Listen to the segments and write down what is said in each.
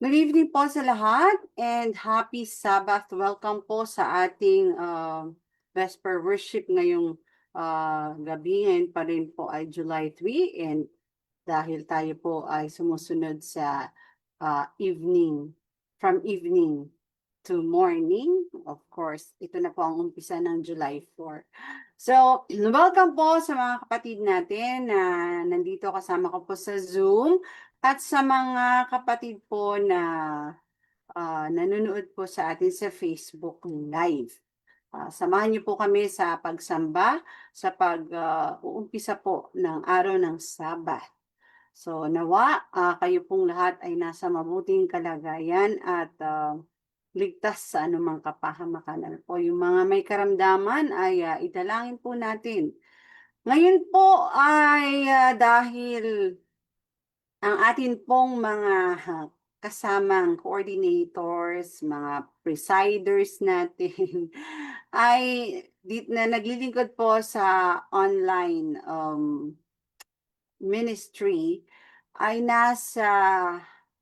Good evening po sa lahat and happy Sabbath. Welcome po sa ating Vesper Worship ngayong gabi. Ngayon pa rin po ay July 3 and dahil tayo po ay sumusunod sa from evening to morning. Of course, ito na po ang umpisa ng July 4. So, welcome po sa mga kapatid natin na nandito kasama ko po sa Zoom. At sa mga kapatid po na nanonood po sa atin sa Facebook Live. Samahan niyo po kami sa pagsamba, sa pag-uumpisa po ng araw ng Sabat. So nawa, kayo pong lahat ay nasa mabuting kalagayan at ligtas sa anumang kapahamakan. Ano po, yung mga may karamdaman ay idalangin po natin. Ngayon po ay dahil ang atin pong mga kasamang coordinators, mga presiders natin, ay naglilingkod po sa online ministry, ay nasa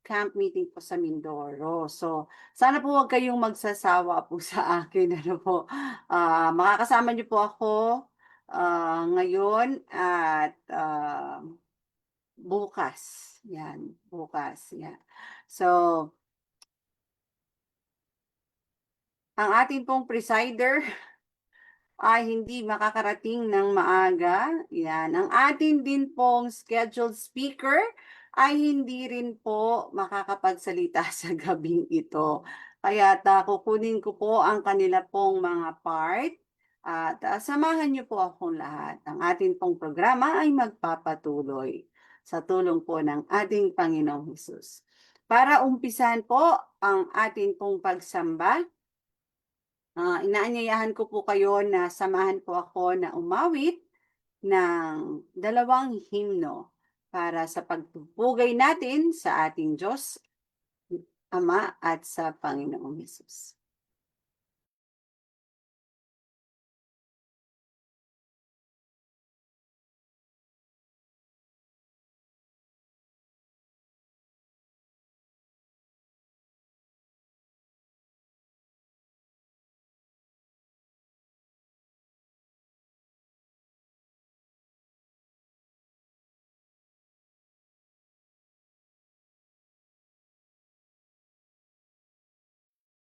camp meeting po sa Mindoro. So, sana po huwag kayong magsasawa po sa akin. Ano po, makakasama niyo po ako ngayon at bukas. Yan, bukas. Yan. So, ang ating pong presider ay hindi makakarating ng maaga. Yan. Ang ating din pong scheduled speaker ay hindi rin po makakapagsalita sa gabing ito. Kaya kukunin ko po ang kanila pong mga part at samahan niyo po akong lahat. Ang ating pong programa ay magpapatuloy sa tulong po ng ating Panginoong Hesus. Para umpisan po ang ating pong pagsamba, inaanyayahan ko po kayo na samahan po ako na umawit ng 2 himno para sa pagpupugay natin sa ating Diyos, Ama at sa Panginoong Hesus.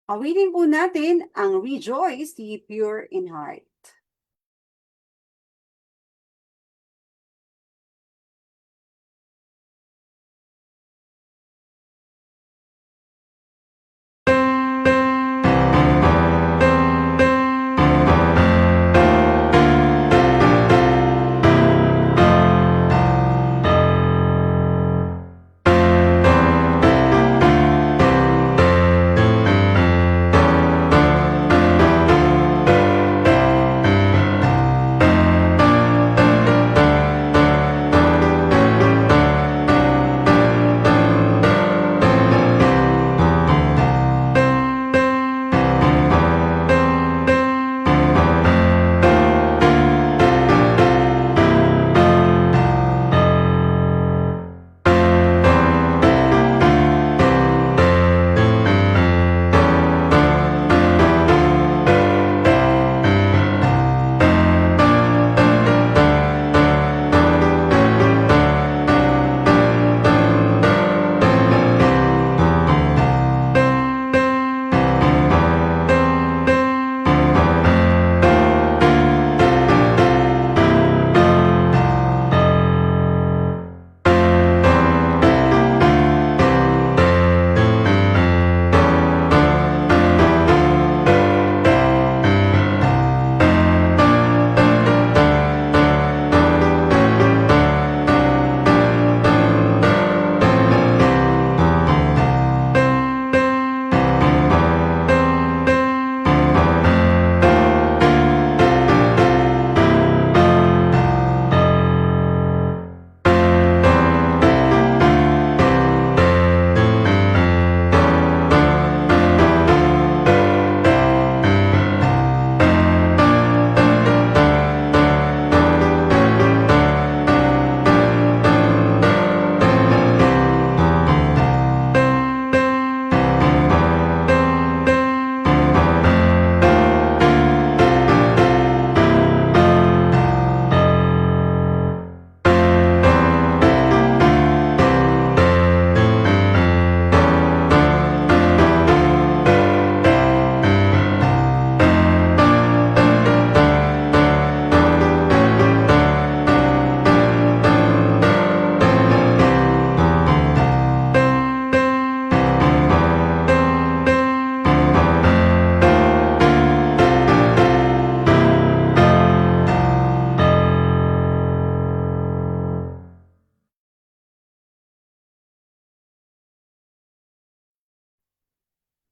Awitin po natin ang Rejoice, Ye Pure in Heart.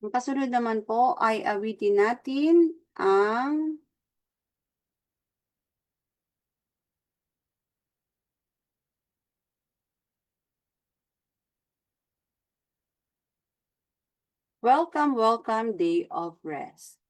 Ang kasunod naman po ay awitin natin ang Welcome, Welcome Day of Rest.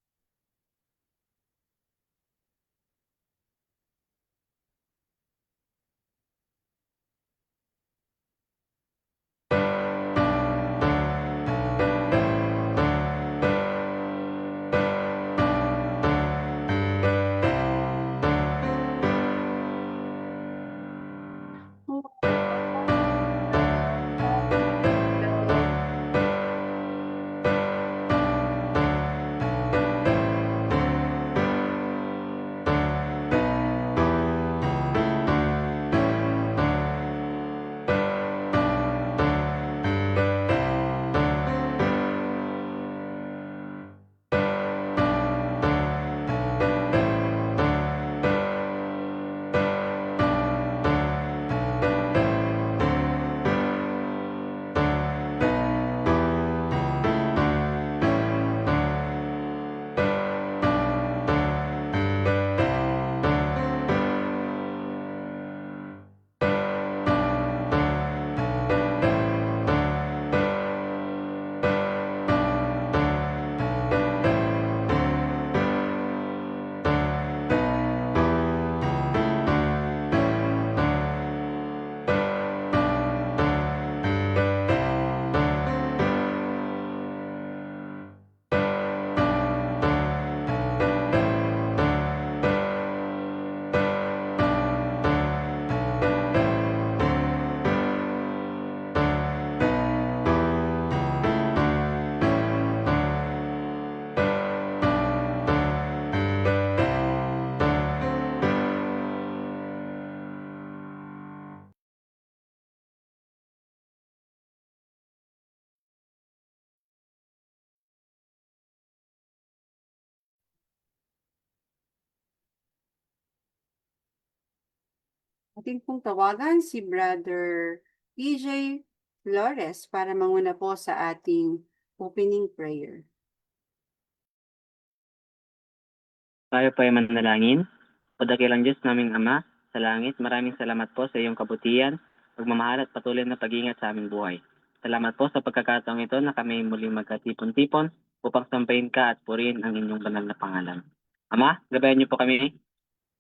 Atin pong tawagan si Brother EJ Flores para manguna po sa ating opening prayer. Tayo po ay manalangin. O dakilang Diyos naming Ama, sa langit, maraming salamat po sa iyong kabutihan, pagmamahal at patuloy na pag-ingat sa aming buhay. Salamat po sa pagkakataong ito na kami muling magkatipon-tipon upang sampayin ka at purihin ang inyong banal na pangalan. Ama, gabayan niyo po kami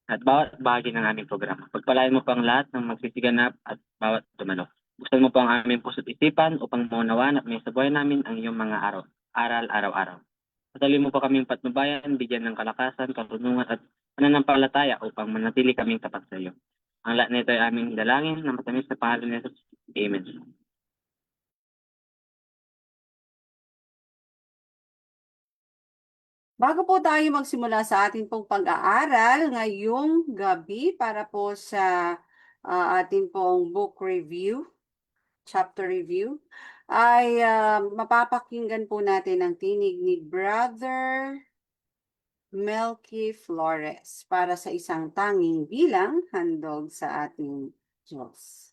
at bawat bahagi ng aming programa. Pagpalain mo po ang lahat ng magsisiganap at bawat dumalo. Buksan mo po ang aming puso't isipan upang maunawaan at may sabuhay namin ang iyong mga aral araw-araw. Patuloy mo po kaming patnubayan, bigyan ng kalakasan, katunungan at pananampalataya upang manatili kaming tapat sa iyo. Ang lahat nito ay aming dalangin na matamis sa pangalan ni Jesus. Amen. Bago po tayo magsimula sa ating pong pag-aaral ngayong gabi para po sa ating pong book review, chapter review, ay mapapakinggan po natin ang tinig ni Brother Melky Flores para sa isang tanging bilang handog sa ating Diyos.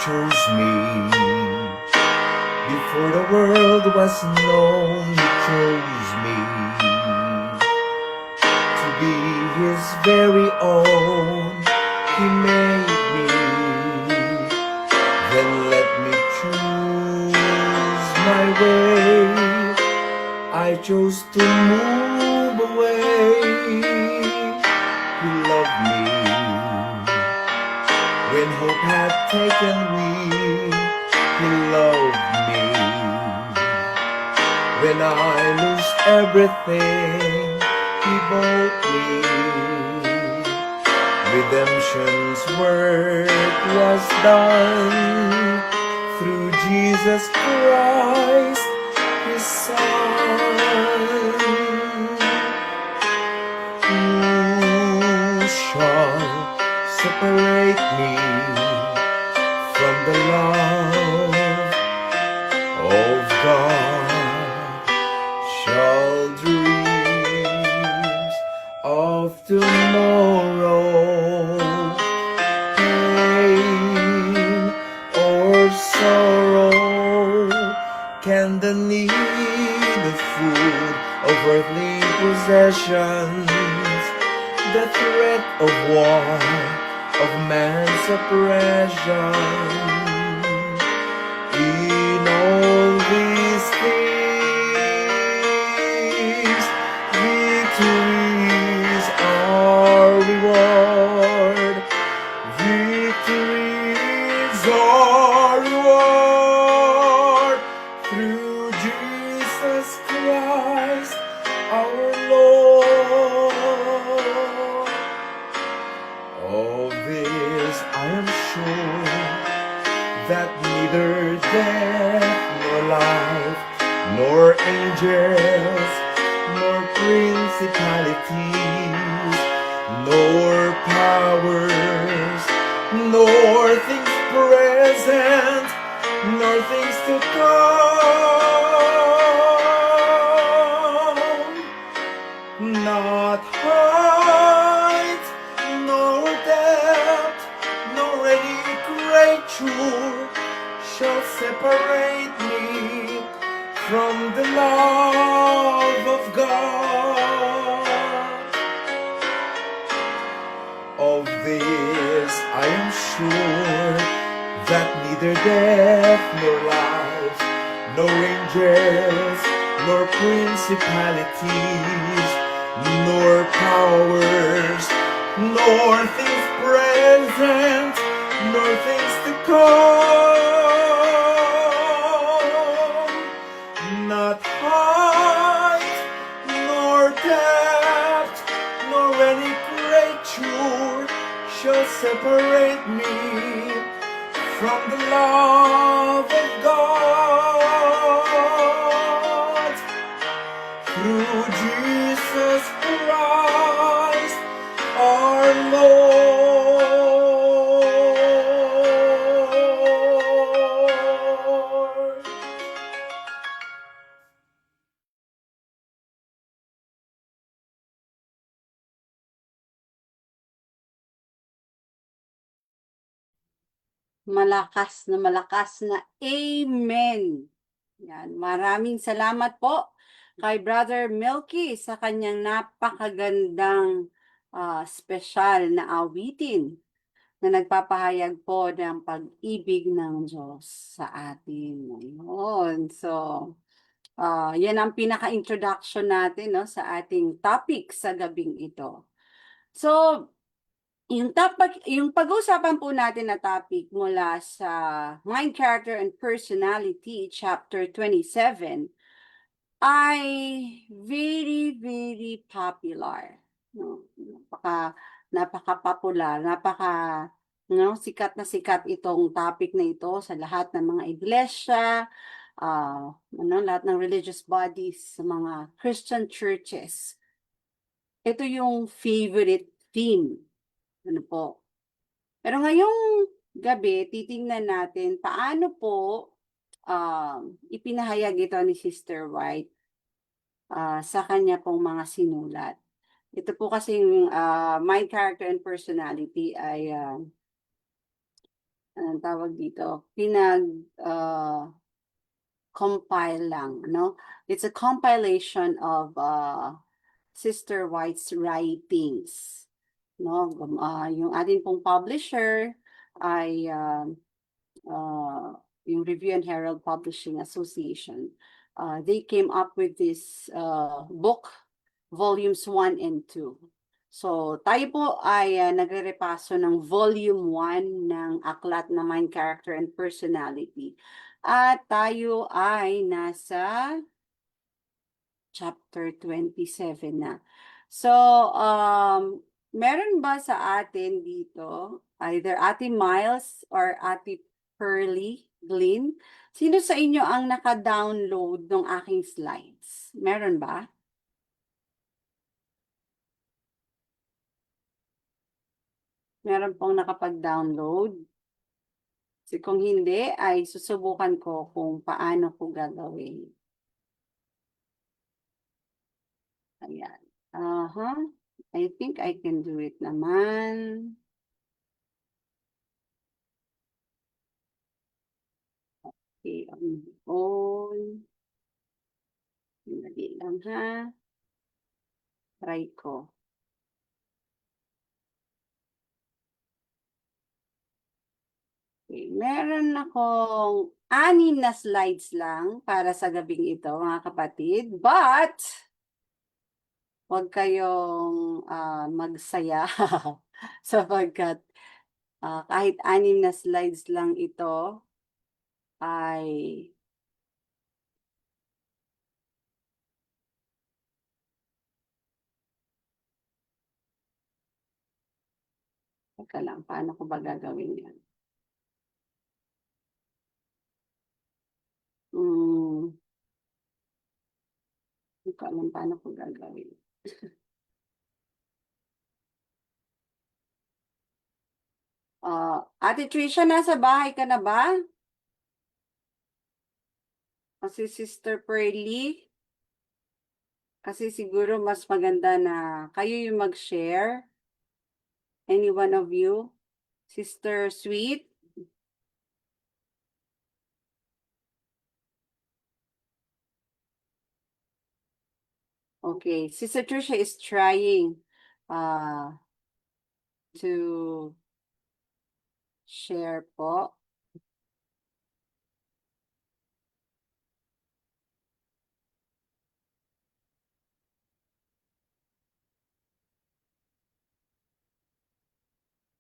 Chose me before the world was known. He chose me to be his very own. He made me, then let me choose my way. I chose to move away. He loved me when hope had taken wing. He loved me when I lose everything. He bought me Redemption's work was done through Jesus Christ, His Son. Who shall separate me from the love of God? Shall dreams of tomorrow, pain or sorrow, can the need of food, of earthly possessions, the threat of war, of man's oppression, in all these things, victories are reward. Victories are reward through Jesus Christ our Lord. Of this I am sure, that neither death nor life, nor angels, nor principalities, nor powers, nor things present, nor things to come, not height, nor depth, nor any creature shall separate me from the love of God. Of this I am sure, that neither death nor life, nor angels, nor principalities, nor powers, nor things present, nor things to come, not height, nor depth, nor any creature shall separate me from the love of God through Jesus Christ our Lord. Malakas na amen. Yan, maraming salamat po kay Brother Milky sa kanyang napakagandang special na awitin na nagpapahayag po ng pag-ibig ng Diyos sa atin. Ayun. So, yan ang pinaka-introduction natin, no, sa ating topic sa gabing ito. So, yung pag-uusapan po natin na topic mula sa Mind, Character, and Personality, Chapter 27, ay very, very popular. No? Napaka-popular, sikat na sikat itong topic na ito sa lahat ng mga iglesia, lahat ng religious bodies, sa mga Christian churches. Ito yung favorite theme. Ano po? Pero ngayong gabi, titingnan natin paano po ipinahayag ito ni Sister White sa kanya pong mga sinulat. Ito po kasing Mind, Character, and Personality ay anong tawag dito? Compile lang, no? It's a compilation of Sister White's writings. No, yung ating pong publisher ay yung Review and Herald Publishing Association. They came up with this book, volumes 1 and 2. So, tayo po ay nagre-repaso ng volume 1 ng aklat na Mind, Character, and Personality. At tayo ay nasa chapter 27 na. So, meron ba sa atin dito, either Ate Miles or Ate Pearly Glynn, sino sa inyo ang naka-download ng aking slides? Meron ba? Meron pong nakapag-download? Kasi kung hindi, ay susubukan ko kung paano ko gagawin. Ayan. I think I can do it naman. Okay, on. Dali lang ha. Try ko. Okay, meron akong 6 na slides lang para sa gabing ito, mga kapatid. But, huwag kayong magsaya sapagkat kahit 6 na slides lang ito, ay teka lang, paano ko ba gagawin yan? Hindi ko alam paano ko gagawin. Ate Tricia, nasa bahay ka na ba? Kasi Sister Pearly? Kasi siguro mas maganda na kayo yung mag-share. Any one of you? Sister Sweet? Okay, Sister Tricia is trying to share po.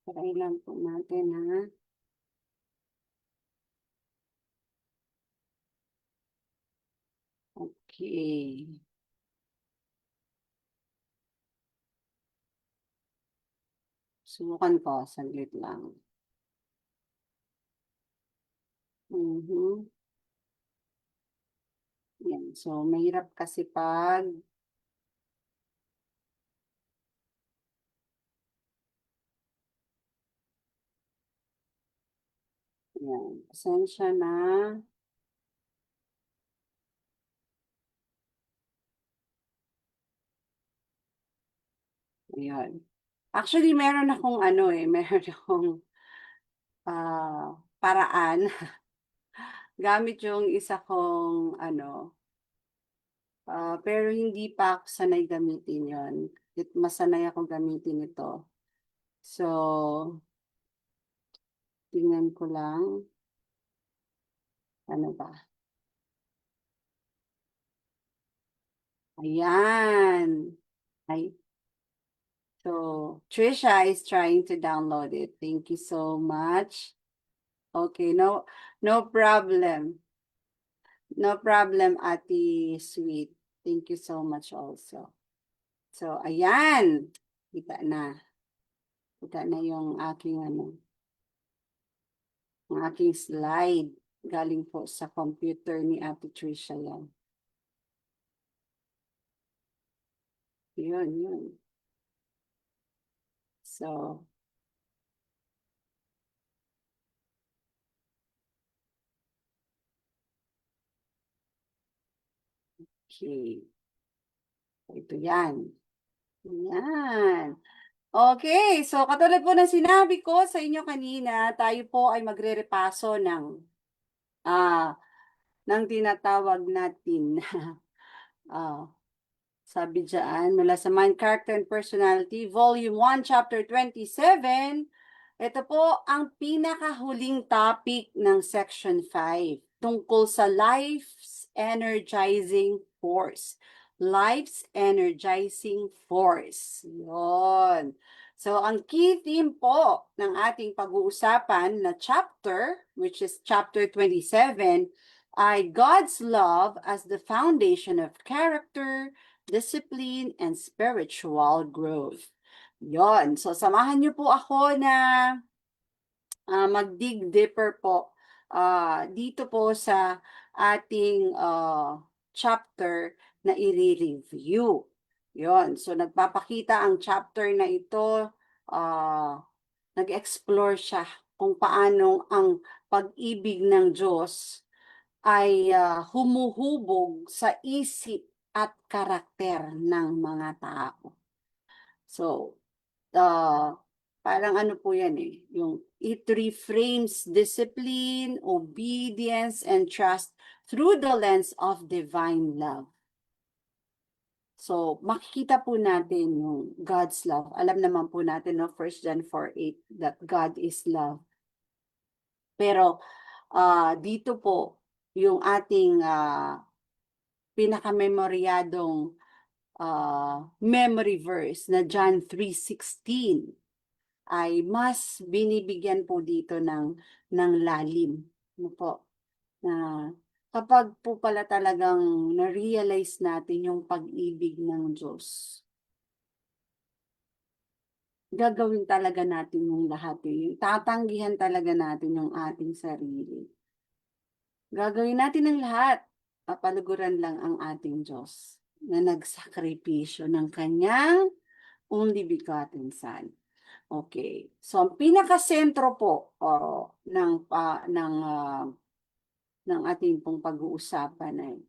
Try lang po natin ha. Okay. Subukan ko, saglit lang. Yan. So, mahirap kasi pag yan. Pasensya na. Ayun. Actually, meron akong meron akong paraan. Gamit yung isa kong pero hindi pa ako sanay gamitin yon. Masanay akong gamitin ito. So, tingnan ko lang. Ano ba? Ayan. Ay. So, Trisha is trying to download it. Thank you so much. Okay, no problem. No problem, Ate Sweet. Thank you so much also. So, ayan. Kita na. Kita na yung aking ang aking slide. Galing po sa computer ni Ate Tricia yan. Yun. So, okay. Ito yan. Yan. Okay, so katulad po ng sinabi ko sa inyo kanina, tayo po ay magre-repaso ng tinatawag natin sabi dyan, mula sa Mind, Character, and Personality, Volume 1, Chapter 27. Ito po ang pinakahuling topic ng Section 5 tungkol sa Life's Energizing Force. Life's Energizing Force. Yun. So, ang key theme po ng ating pag-uusapan na chapter, which is Chapter 27, ay God's Love as the Foundation of Character, Discipline, and Spiritual Growth. Yon. So, samahan niyo po ako na mag-dig deeper po dito po sa ating chapter na i-review. Yon. So, nagpapakita ang chapter na ito, nag-explore siya kung paano ang pag-ibig ng Diyos ay humuhubog sa isip at karakter ng mga tao. So, parang ano po yan yung it reframes discipline, obedience, and trust through the lens of divine love. So, makikita po natin yung God's love. Alam naman po natin, no, 1 John 4:8, that God is love. Pero, dito po, yung ating pinakamemoryadong memory verse na John 3:16 ay mas binibigyan po dito ng lalim. Ano po? Na kapag po pala talagang na-realize natin yung pag-ibig ng Diyos, gagawin talaga natin yung lahat. Yung tatanggihan talaga natin yung ating sarili. Gagawin natin ang lahat. Papaluguran lang ang ating Diyos na nagsakripisyo ng kanyang only begotten Son. Okay. So, ang pinakasentro po ng ating pong pag-uusapan ay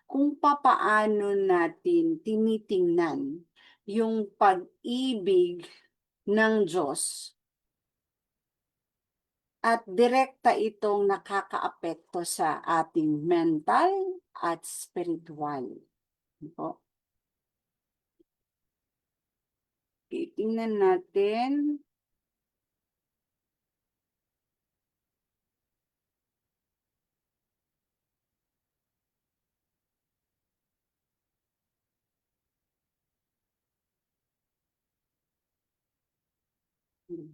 kung papaano natin tinitingnan yung pag-ibig ng Diyos at direkta itong nakakaapekto sa ating mental at spiritual. Po. Okay, tingnan natin.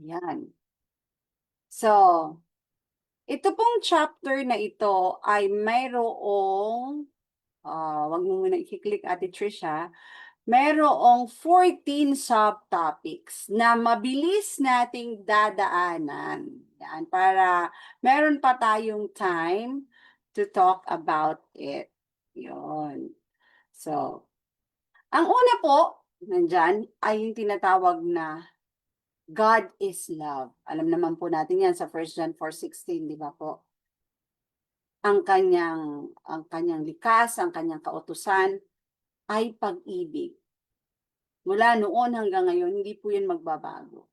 Yan. So, ito pong chapter na ito ay mayroong, wag mo muna i-click Ate Trisha, mayroong 14 subtopics na mabilis nating dadaanan. Yan, para meron pa tayong time to talk about it. Yun. So, ang una po, nandyan, ay yung tinatawag na God is love. Alam naman po natin yan sa 1 John 4:16, di ba po? Ang kanyang likas, ang kanyang kautusan ay pag-ibig. Mula noon hanggang ngayon, hindi po yan magbabago.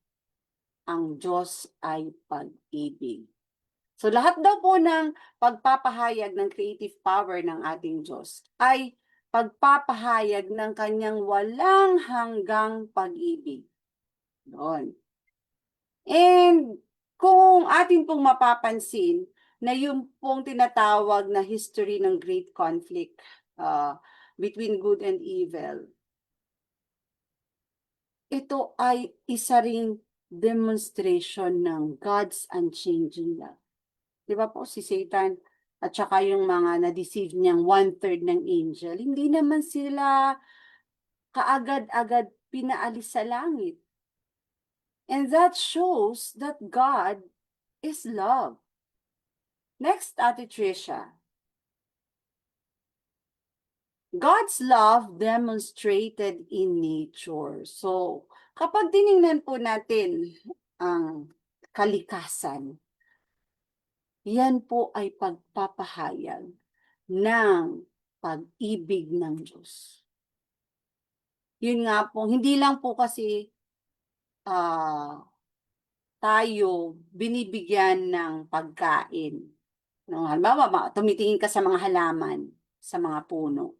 Ang Diyos ay pag-ibig. So lahat daw po ng pagpapahayag ng creative power ng ating Diyos ay pagpapahayag ng kanyang walang hanggang pag-ibig. Doon. And kung atin pong mapapansin na yung pong tinatawag na history ng great conflict between good and evil, ito ay isa ring demonstration ng God's unchanging love. Di ba po si Satan at saka yung mga na-deceive niyang 1/3 ng angel, hindi naman sila kaagad-agad pinaalis sa langit. And that shows that God is love. Next, Ate Tricia. God's love demonstrated in nature. So, kapag tiningnan po natin ang kalikasan, yan po ay pagpapahayag ng pag-ibig ng Diyos. Yun nga po, hindi lang po kasi tayo binibigyan ng pagkain. No, halimbawa, tumitingin ka sa mga halaman, sa mga puno.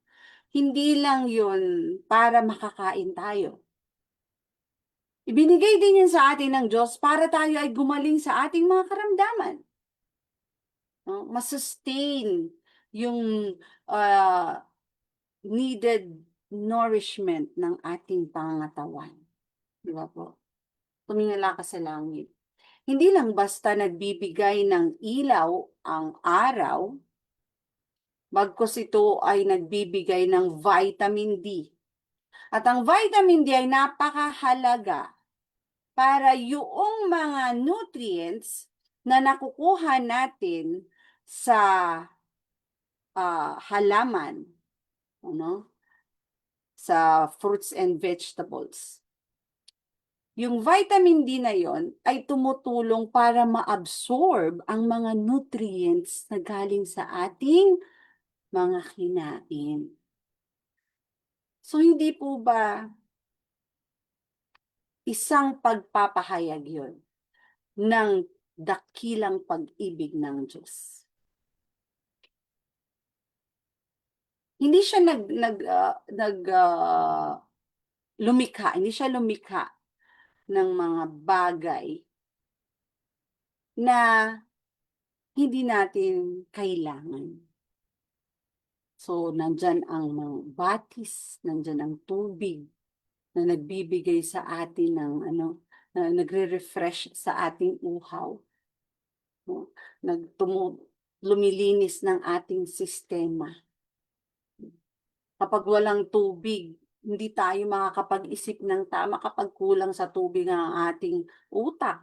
Hindi lang yun para makakain tayo. Ibinigay din yun sa atin ng Diyos para tayo ay gumaling sa ating mga karamdaman. No? Masustain yung needed nourishment ng ating pangangatawan. Di ba po? Tumingala ka sa langit. Hindi lang basta nagbibigay ng ilaw ang araw, bagkus ito ay nagbibigay ng vitamin D. At ang vitamin D ay napakahalaga para yung mga nutrients na nakukuha natin sa halaman, ano, sa fruits and vegetables. Yung vitamin D na yon ay tumutulong para ma-absorb ang mga nutrients na galing sa ating mga kinain. So, hindi po ba isang pagpapahayag yon ng dakilang pag-ibig ng Diyos? Hindi siya lumikha, hindi siya lumikha ng mga bagay na hindi natin kailangan. So, nandyan ang mga batis, nandyan ang tubig na nagbibigay sa atin ng na nagre-refresh sa ating uhaw. No? Lumilinis ng ating sistema. Kapag walang tubig, hindi tayo makakapag-isip ng tama kapag kulang sa tubig ang ating utak.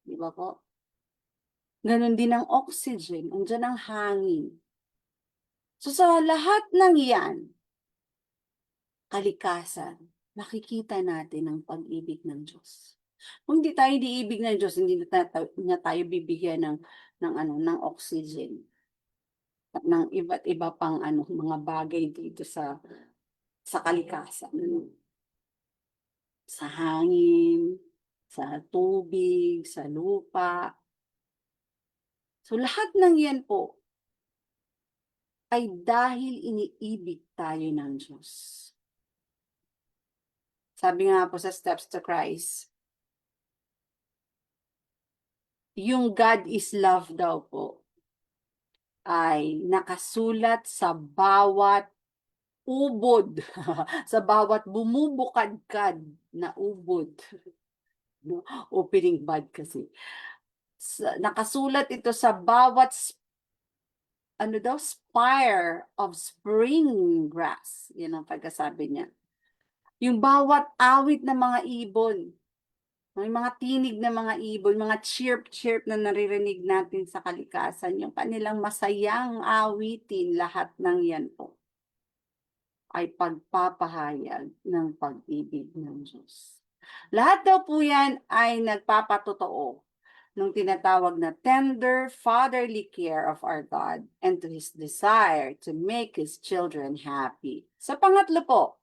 Di ba po? Ganon din ang oxygen, andyan ang hangin. So sa lahat ng yan, kalikasan, makikita natin ang pag-ibig ng Diyos. Kung hindi tayo diibig ng Diyos, hindi na tayo bibigyan ng oxygen at ng iba't iba pang mga bagay dito sa kalikasan. Sa hangin, sa tubig, sa lupa. So lahat ng yan po ay dahil iniibig tayo ng Diyos. Sabi nga po sa Steps to Christ, yung God is love daw po ay nakasulat sa bawat ubod, sa bawat bumubukadkad na ubod. No? Opening bad kasi. Nakasulat ito sa bawat spire of spring grass. Yan ang pagkasabi niya. Yung bawat awit ng mga ibon, may mga tinig ng mga ibon, mga chirp-chirp na naririnig natin sa kalikasan, yung kanilang masayang awitin, lahat ng yan po ay pagpapahayag ng pag-ibig ng Diyos. Lahat daw po yan ay nagpapatotoo nung tinatawag na tender fatherly care of our God and to His desire to make His children happy. Sa pangatlo po,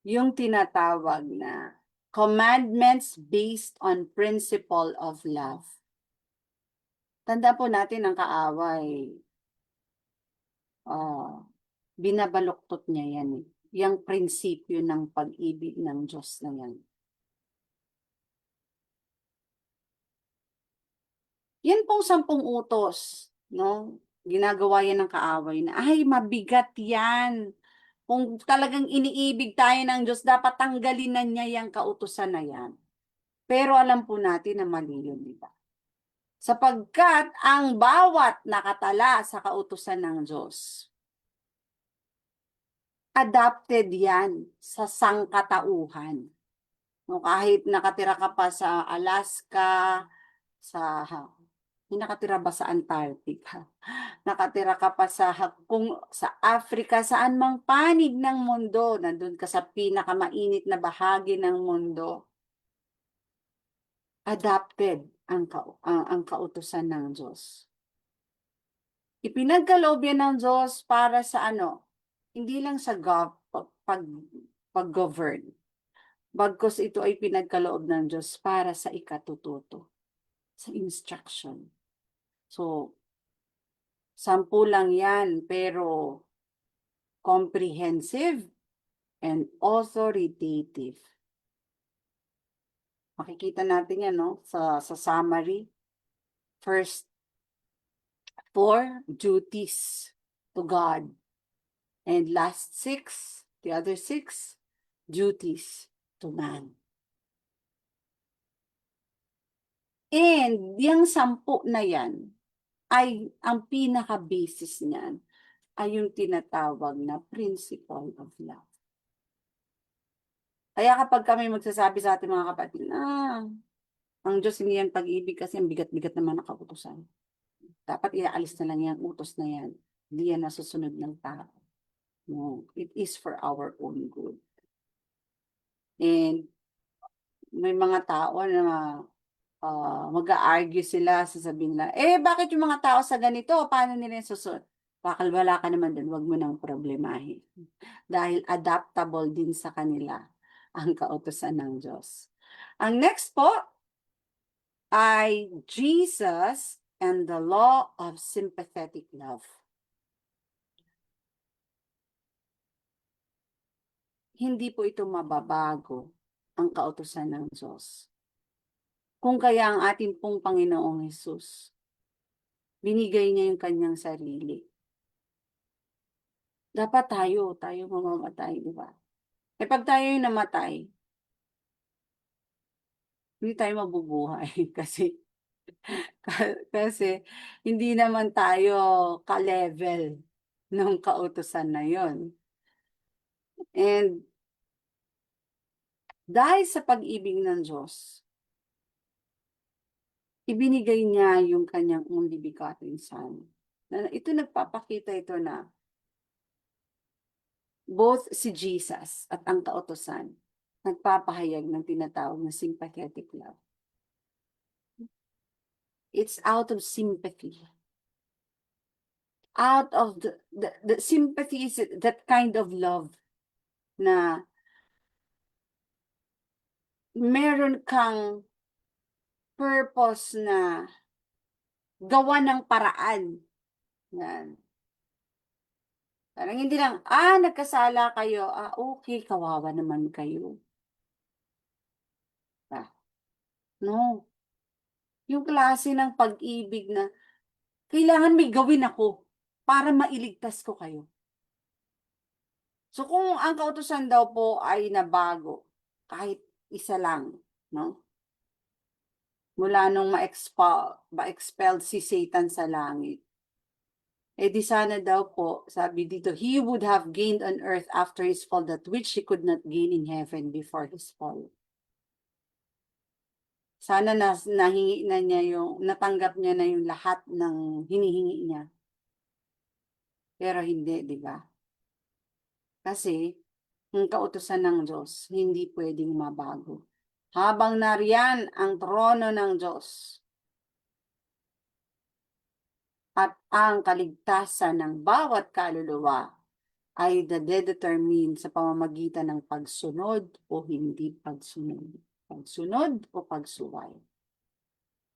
yung tinatawag na commandments based on principle of love. Tanda po natin ang kaaway. Binabaluktot niya yan. Yung prinsipyo ng pag-ibig ng Diyos na yan. Yan pong 10 utos, no? Ginagawa yan ng kaaway na, ay, mabigat yan. Kung talagang iniibig tayo ng Diyos, dapat tanggalin na niya yung kautusan na yan. Pero alam po natin na mali yun, di ba? Sapagkat ang bawat nakatala sa kautusan ng Diyos, adapted yan sa sangkatauhan. No, kahit nakatira ka pa sa Alaska, nakatira ba sa Antarctica? Nakatira ka pa sa Africa, saan mang panig ng mundo, nandun ka sa pinakamainit na bahagi ng mundo. Adapted ang kautusan ng Diyos. Ipinagkaloob yan ng Diyos para sa hindi lang sa pag-govern. Bagkus ito ay pinagkaloob ng Diyos para sa ikatututo, sa instruction. So, 10 lang yan, pero comprehensive and authoritative. Makikita natin yan, no? Sa summary. First, 4 duties to God. And last 6, the other 6, duties to man. And yung 10 na yan, ay ang pinaka-basis niyan ay yung tinatawag na principle of love. Kaya kapag kami magsasabi sa ating mga kapatid, ang Diyos hindi yan pag-ibig kasi ang bigat-bigat naman ng kautusan. Dapat iaalis na lang yan, utos na yan. Hindi yan nasusunod ng tao. No, it is for our own good. And may mga tao na mag-a-argue sila, sasabihin nila, bakit yung mga tao sa ganito? Paano nila yung susunod? Wala ka naman dun, wag mo nang problemahin. Dahil adaptable din sa kanila ang kautusan ng Diyos. Ang next po ay Jesus and the law of sympathetic love. Hindi po ito mababago ang kautusan ng Diyos. Kung kaya ang ating pong Panginoong Hesus, binigay niya yung kanyang sarili. Dapat tayo mamamatay, di ba? Pag tayo yung namatay, hindi tayo mabubuhay kasi hindi naman tayo ka-level ng kautusan na yon. And dahil sa pag-ibig ng Diyos, ibinigay niya yung kanyang only begotten Son. Ito nagpapakita ito na both si Jesus at ang kautusan nagpapahayag ng tinatawag na sympathetic love. It's out of sympathy. Out of the sympathy is that kind of love na meron kang purpose na gawa ng paraan. Yan. Parang hindi lang, nagkasala kayo, okay, kawawa naman kayo. No. Yung klase ng pag-ibig na kailangan may gawin ako para mailigtas ko kayo. So kung ang kautusan daw po ay nabago, kahit isa lang, no? Mula nung ma-expelled si Satan sa langit. Di sana daw po, sabi dito, he would have gained on earth after his fall that which he could not gain in heaven before his fall. Sana nahingi na niya natanggap niya na yung lahat ng hinihingi niya. Pero hindi, di ba? Kasi, ang kautusan ng Diyos, hindi pwedeng mabago. Habang nariyan ang trono ng Diyos at ang kaligtasan ng bawat kaluluwa ay determine sa pamamagitan ng pagsunod o hindi pagsunod. Pagsunod o pagsuway.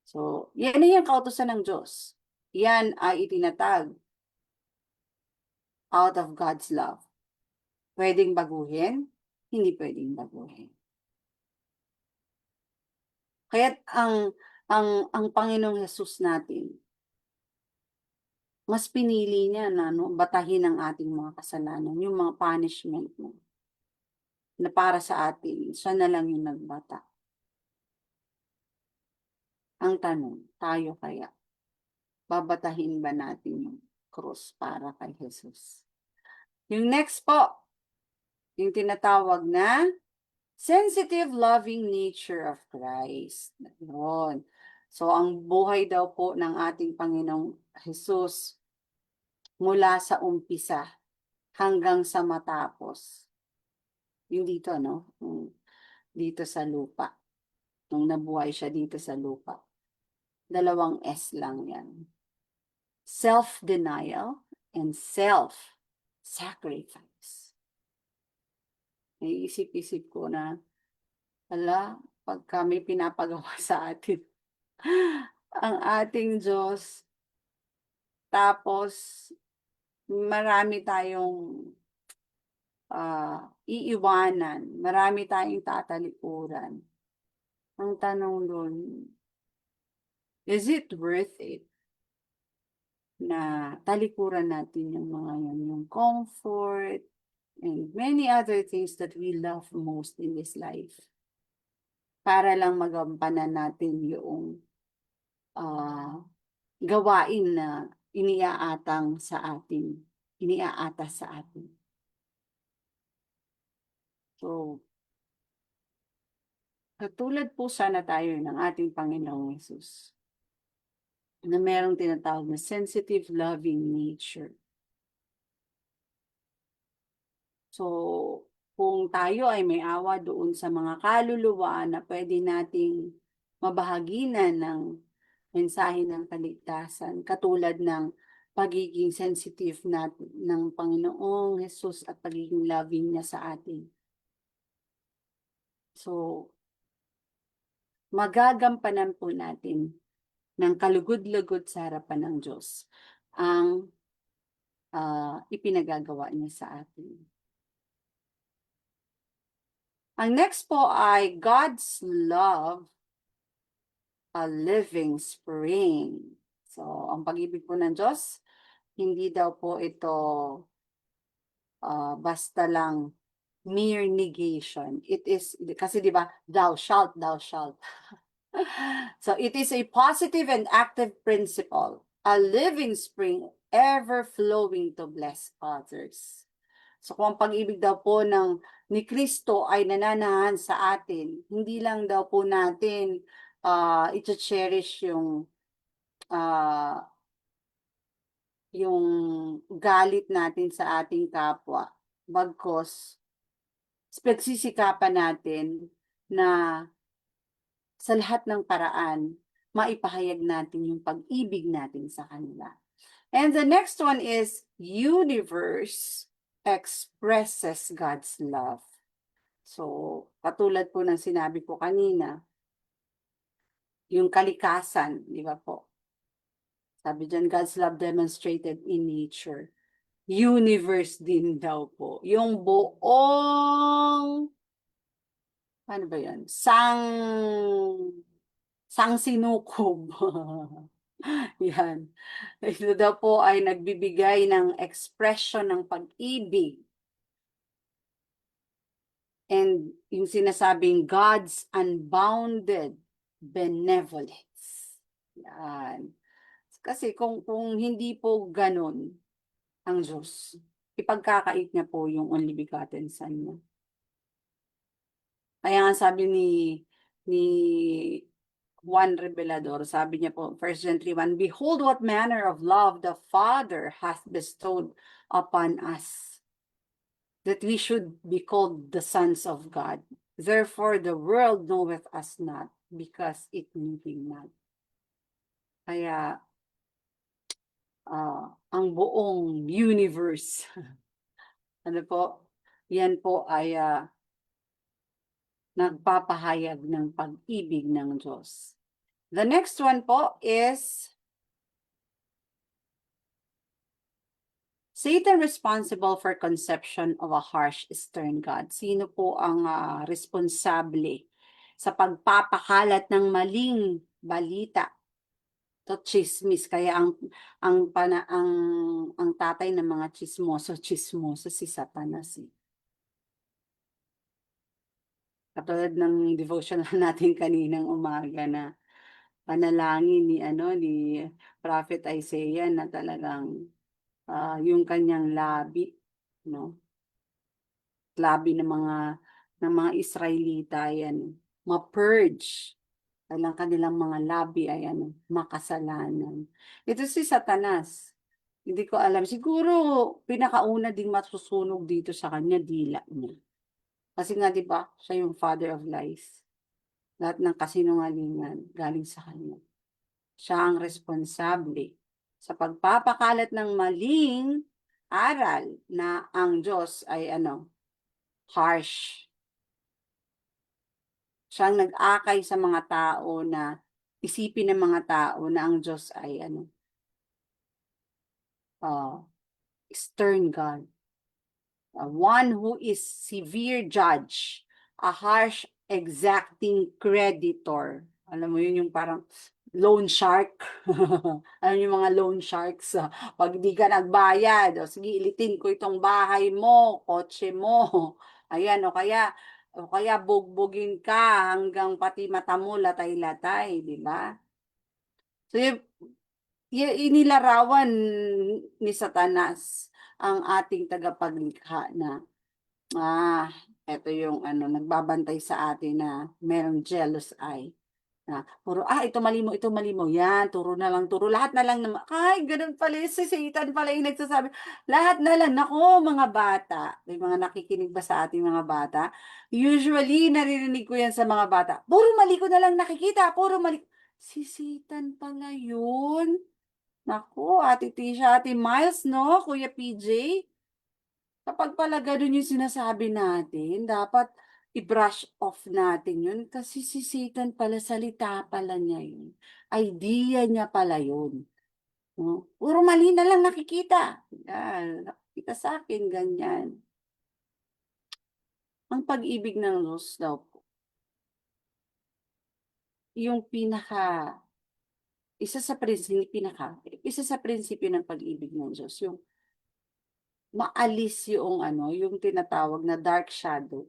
So, yan ay ang kautusan ng Diyos. Yan ay itinatag out of God's love. Pwedeng baguhin, hindi pwedeng baguhin. Kaya't ang Panginoong Hesus natin, mas pinili niya na batahin ang ating mga kasalanan, yung mga punishment mo, na para sa atin, siya na lang yung nagbata. Ang tanong, tayo kaya, babatahin ba natin yung krus para kay Jesus? Yung next po, yung tinatawag na sensitive, loving nature of Christ. Yun. So, ang buhay daw po ng ating Panginoong Jesus mula sa umpisa hanggang sa matapos. Yung dito, no? Dito sa lupa. Nung nabuhay siya dito sa lupa. 2 S lang yan. Self-denial and self-sacrifice. Naiisip-isip ko na, pag kami pinapagawa sa atin, ang ating Diyos, tapos marami tayong iiwanan, marami tayong tatalikuran. Ang tanong doon, is it worth it na talikuran natin yung mga yan, yung comfort, and many other things that we love most in this life para lang magampanan natin yung gawain na iniaatas sa atin. So, Katulad po sana tayo ng ating Panginoong Hesus, na merong tinatawag na sensitive, loving nature. So, kung tayo ay may awa doon sa mga kaluluwa na pwede nating mabahaginan ng mensahe ng kaligtasan, katulad ng pagiging sensitive ng Panginoong Hesus at pagiging loving niya sa atin. So, magagampanan po natin ng kalugod-lugod sa harapan ng Diyos ang ipinagagawa niya sa atin. Ang next po ay God's love, a living spring. So, ang pag-ibig po ng Diyos, hindi daw po ito basta lang mere negation. It is, kasi di ba, thou shalt, thou shalt. So, it is a positive and active principle, a living spring ever flowing to bless others. So kung ang pag-ibig daw po ni Kristo ay nananahan sa atin, hindi lang daw po natin i-cherish yung galit natin sa ating kapwa. Bagkos, pagsisikapan natin na sa lahat ng paraan, maipahayag natin yung pag-ibig natin sa kanila. And the next one is universe expresses God's love. So, katulad po ng sinabi ko kanina, yung kalikasan, di ba po? Sabi dyan, God's love demonstrated in nature. Universe din daw po. Yung buong, ano ba yan? Sinukob. Yan. Ito daw po ay nagbibigay ng expression ng pag-ibig. And yung sinasabing God's unbounded benevolence. Yan. Kasi kung hindi po ganun ang Diyos, ipagkakait niya po yung only begotten Son niya. Kaya nga sabi ni Juan Revelador, sabi niya po, 1 John 3:1, behold what manner of love the Father hath bestowed upon us, that we should be called the sons of God. Therefore the world knoweth us not, because it knew him not. Kaya, ang buong universe, ano po, yan po ay nagpapahayag ng pag-ibig ng Diyos. The next one po is Satan responsible for conception of a harsh, stern God. Sino po ang responsable sa pagpapakalat ng maling balita? To chismis. Kaya ang tatay ng mga chismoso si Satanas. Katulad ng devotional natin kaninang umaga na panalangin ni Prophet Isaiah na talagang yung kanyang labi, no? Labi ng mga Israelita yan, ma-purge. Ang kanilang mga labi ay makasalanan. Ito si Satanas. Hindi ko alam. Siguro pinakauna ding masusunog dito sa kanya dila niya. Kasi nga 'di ba, siya yung father of lies. Lahat ng kasinungalingan galing sa kanya. Siya ang responsable sa pagpapakalat ng maling aral na ang Diyos ay harsh. Siya ang nag-akay sa mga tao na isipin ng mga tao na ang Diyos ay stern God. One who is severe judge, a harsh exacting creditor. Alam mo yun yung parang loan shark. Alam yung mga loan sharks. Pag di ka nagbayad, sige ilitin ko itong bahay mo, kotse mo. Ayan, o kaya bugbugin ka hanggang pati mata mo latay-latay, di ba? So, inilarawan ni Satanas ang ating tagapaglikha na Ito yung nagbabantay sa atin na merong jealous eye. Na puro, ito mali mo, ito mali mo. Yan, turo na lang, turo. Lahat na lang, ay, ganun pala, si Satan pala yung nagsasabi. Lahat na lang, nako, mga bata. May mga nakikinig ba sa ating mga bata? Usually, naririnig ko yan sa mga bata. Puro mali ko na lang nakikita, puro mali. Si Satan pala yun. Naku, Ate Tisha, Ate Miles, no? Kuya PJ. Kapag pala ganun yung sinasabi natin, dapat i-brush off natin yun. Kasi si Satan pala, salita pala niya yun. Idea niya pala yun. No? Puro mali na lang nakikita. Yan, nakikita sa akin, ganyan. Ang pag-ibig ng Diyos daw po, yung isa sa prinsipyo ng pag-ibig ng Diyos, yung maalis yung tinatawag na dark shadow.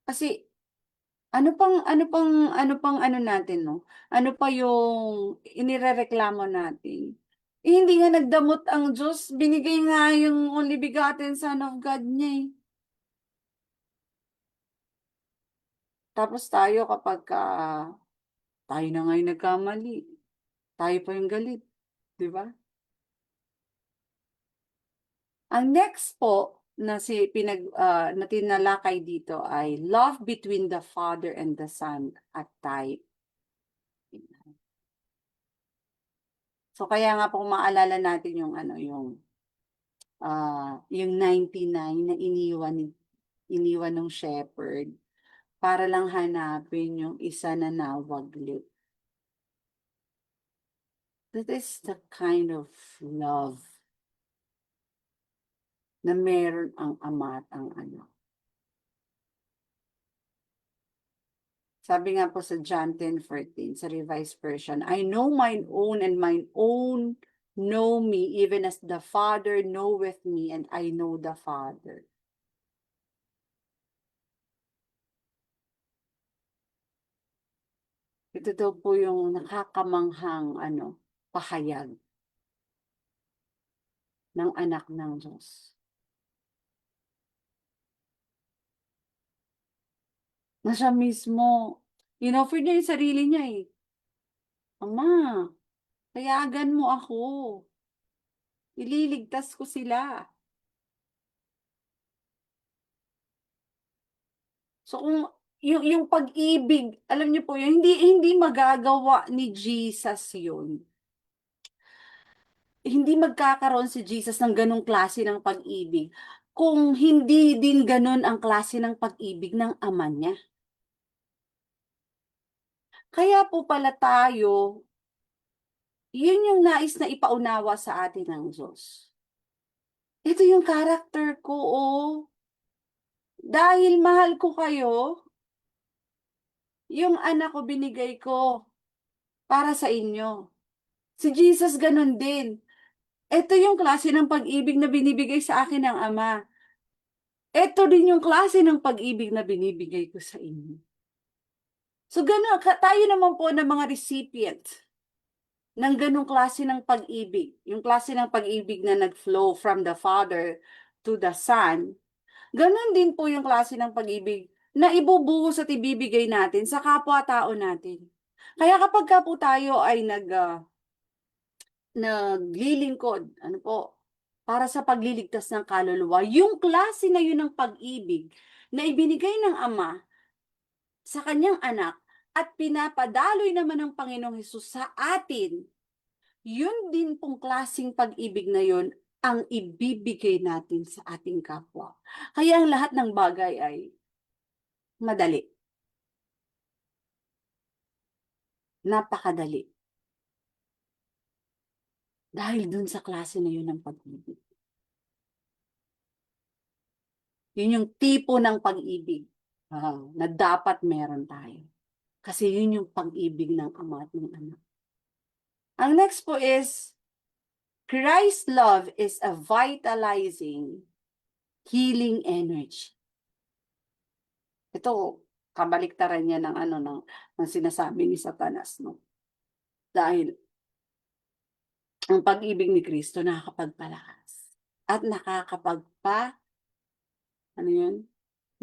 Kasi ano natin, no? Ano pa yung inirereklamo natin? Hindi nga nagdamot ang Diyos, binigay nga yung only begotten Son of God niya eh. Tapos tayo tayo na nga yung nagkamali, tayo pa yung galit, di ba? Ang next po na tinalakay dito ay love between the Father and the Son at type. So kaya nga po kung maalala natin yung yung 99 na iniwan ng shepherd para lang hanapin yung isa na nawaglit. That is the kind of love na meron ang ama at ang anak. Sabi nga po sa John 10:14 sa Revised Version, I know mine own and mine own know me, even as the Father knoweth me and I know the Father. Ito daw po yung nakakamanghang pahayag ng anak ng Diyos. Na siya mismo, inoffer niya yung sarili niya eh. Ama, payagan mo ako. Ililigtas ko sila. So kung yung pag-ibig, alam niyo po, hindi magagawa ni Jesus yun. Hindi magkakaroon si Jesus ng ganong klase ng pag-ibig kung hindi din ganon ang klase ng pag-ibig ng ama niya. Kaya po pala tayo, yun yung nais na ipaunawa sa atin ng Diyos. Ito yung character ko, oh. Dahil mahal ko kayo, yung anak ko binigay ko para sa inyo. Si Jesus ganun din. Ito yung klase ng pag-ibig na binibigay sa akin ng Ama. Ito din yung klase ng pag-ibig na binibigay ko sa inyo. So gano'n, tayo naman po ng mga recipient ng ganong klase ng pag-ibig. Yung klase ng pag-ibig na nag-flow from the Father to the Son. Ganon din po yung klase ng pag-ibig na ibubuhos at ibibigay natin sa kapwa-tao natin. Kaya kapag ka po tayo ay naglilingkod, para sa pagliligtas ng kaluluwa, yung klase na yun ng pag-ibig na ibinigay ng Ama sa kanyang anak at pinapadaloy naman ng Panginoong Hesus sa atin, yun din pong klaseng pag-ibig na yun ang ibibigay natin sa ating kapwa. Kaya ang lahat ng bagay ay madali. Napakadali. Dahil dun sa klase na yun ng pag-ibig. Yun yung tipo ng pag-ibig na dapat meron tayo. Kasi yun yung pag-ibig ng ama at ng anak. Ang next po is, Christ's love is a vitalizing, healing energy. Ito, kabaliktaran niya ng sinasabi ni Satanas, no? Dahil ang pag-ibig ni Kristo nakakapagpalakas. at ano yun?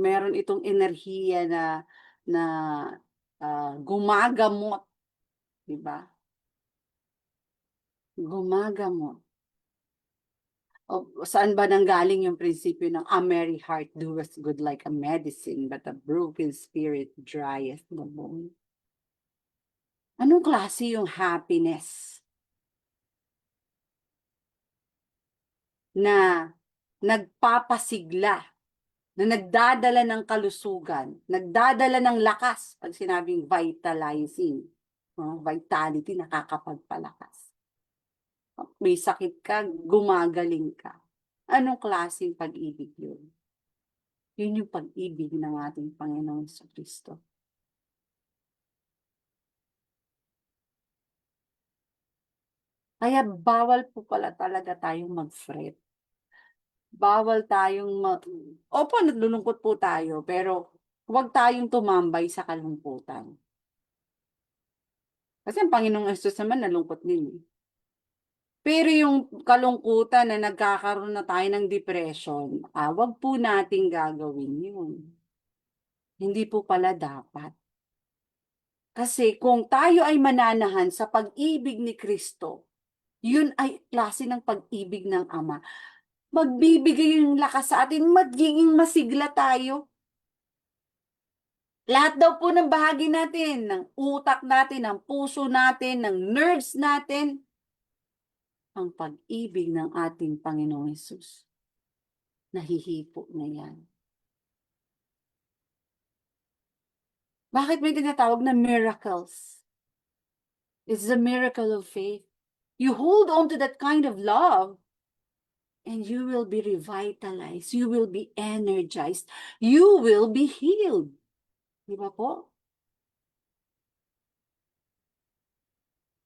Meron itong enerhiya na gumagamot, 'di ba? Gumagamot. O saan ba nanggaling yung prinsipyo ng "A merry heart doeth good like a medicine, but a broken spirit drieth the bone." Anong klase yung happiness na nagpapasigla, na nagdadala ng kalusugan, nagdadala ng lakas, 'pag sinabing vitalizing, vitality, nakakapagpalakas. May sakit ka, gumagaling ka. Anong klaseng pag-ibig yun? Yun yung pag-ibig ng ating Panginoong Jesucristo. Kaya bawal po pala talaga tayong mag-fret. Bawal tayong opo, naglulungkot po tayo, pero huwag tayong tumambay sa kalungkutan. Kasi ang Panginoong Hesus naman nalungkot din, eh. Pero yung kalungkutan na nagkakaroon na tayo ng depression, wag po nating gagawin yun. Hindi po pala dapat. Kasi kung tayo ay mananahan sa pag-ibig ni Kristo, yun ay klase ng pag-ibig ng Ama. Magbibigay yung lakas sa atin, magiging masigla tayo. Lahat daw po ng bahagi natin, ng utak natin, ng puso natin, ng nerves natin, ang pag-ibig ng ating Panginoong Hesus. Nahihipo na yan. Bakit may tinatawag na miracles? It's the miracle of faith. You hold on to that kind of love, and you will be revitalized. You will be energized. You will be healed. Di ba po?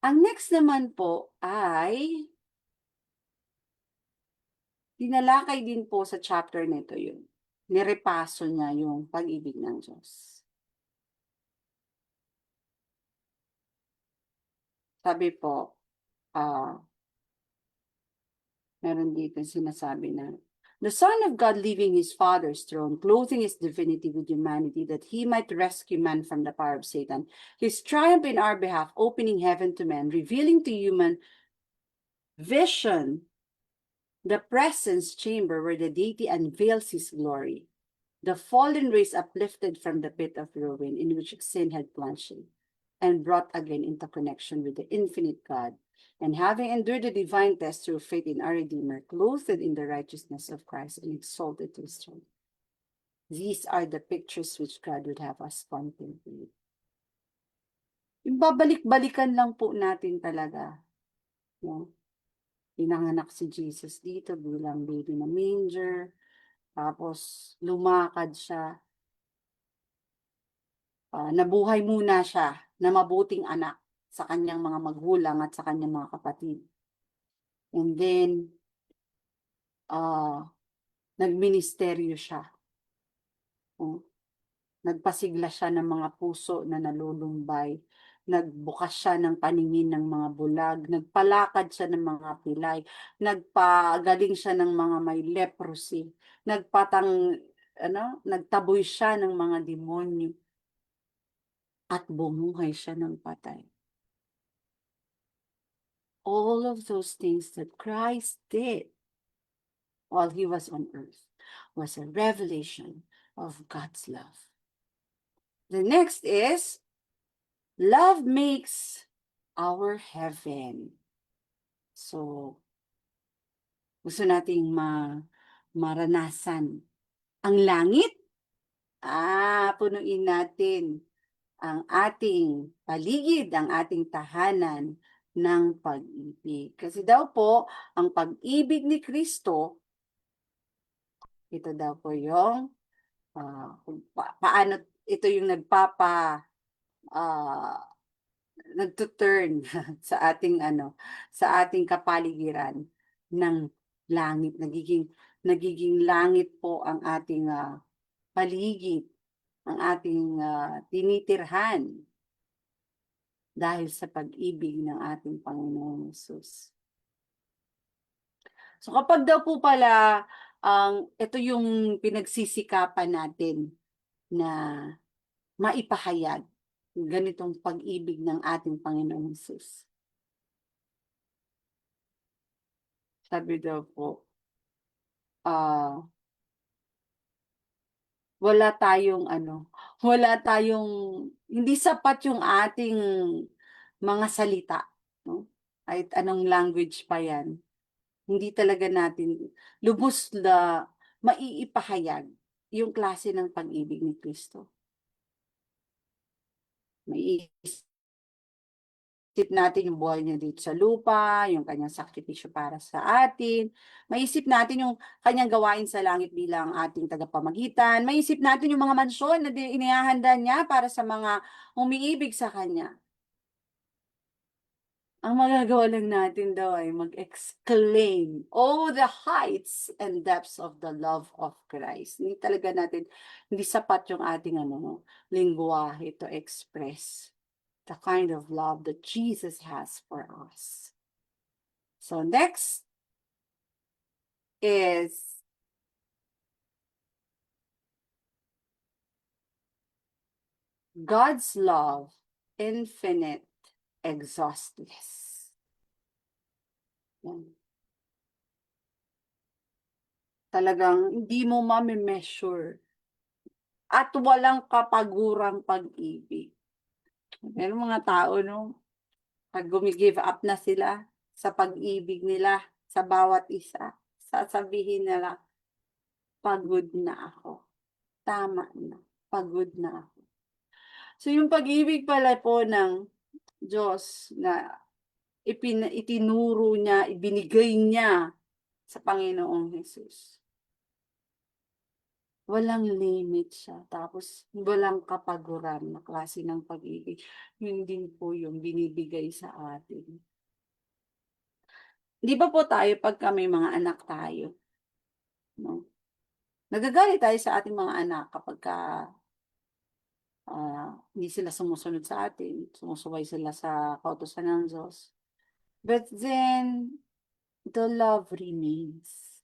Ang next naman po ay tinalakay din po sa chapter nito yun. Nirepaso niya yung pag-ibig ng Diyos. Sabi po, meron dito sinasabi na, the Son of God leaving his Father's throne, clothing his divinity with humanity, that he might rescue man from the power of Satan. His triumph in our behalf, opening heaven to men, revealing to human vision the presence chamber where the deity unveils his glory. The fallen race uplifted from the pit of ruin in which sin had plunged him, and brought again into connection with the infinite God, and having endured the divine test through faith in our Redeemer, clothed in the righteousness of Christ, and exalted to his throne. These are the pictures which God would have us contemplate. Yung babalik-balikan lang po natin talaga. No? Pinanganak si Jesus dito bilang baby na manger, tapos lumakad siya. Nabuhay muna siya na mabuting anak sa kanyang mga magulang at sa kanyang mga kapatid. And then, nagministeryo siya. Nagpasigla siya ng mga puso na nalulumbay. Nagbukas siya ng paningin ng mga bulag. Nagpalakad siya ng mga pilay. Nagpagaling siya ng mga may leprosy. Nagtaboy siya ng mga demonyo. At bumuhay siya ng patay. All of those things that Christ did while he was on earth was a revelation of God's love. The next is, love makes our heaven. So, gusto nating maranasan ang langit? Punuin natin ang ating paligid, ang ating tahanan ng pag-ibig. Kasi daw po, ang pag-ibig ni Kristo, ito daw po yung paano ito yung nagtuturn sa ating sa ating kapaligiran ng langit. Nagiging langit po ang ating paligid, ang ating tinitirhan dahil sa pag-ibig ng ating Panginoong Hesus. So kapag daw po pala ito yung pinagsisikapan natin na maipahayag ganitong pag-ibig ng ating Panginoong Hesus. Sabi daw po, wala tayong hindi sapat yung ating mga salita, no? Kahit anong language pa yan, hindi talaga natin lubos na maiipahayag yung klase ng pag-ibig ni Kristo. Maiisip natin yung buhay niya dito sa lupa, yung kanyang sakripisyo para sa atin. Maisip natin yung kanyang gawain sa langit bilang ating tagapamagitan. Maisip natin yung mga mansyon na inihahanda niya para sa mga umiibig sa kanya. Ang magagawa lang natin daw ay mag-exclaim, "Oh, the heights and depths of the love of Christ." Hindi talaga natin, hindi sapat yung ating lingwahe to express the kind of love that Jesus has for us. So next is God's love, infinite, exhaustless. Yan. Talagang hindi mo ma-measure at walang kapagurang pag-ibig. Meron mga tao, no, pag gumigive up na sila sa pag-ibig nila sa bawat isa, sasabihin nila, pagod na ako. Tama na. Pagod na ako. So yung pag-ibig pala po ng Diyos na itinuro niya, ibinigay niya sa Panginoong Hesus. Walang limit siya. Tapos walang kapaguran na klase ng pag-ibig. Yun din po yung binibigay sa atin. Di ba po tayo pagka may mga anak tayo, no? Nagagalit tayo sa ating mga anak kapag hindi sila sumusunod sa atin, sumusuway sila sa kautusan ng Diyos. But then, the love remains.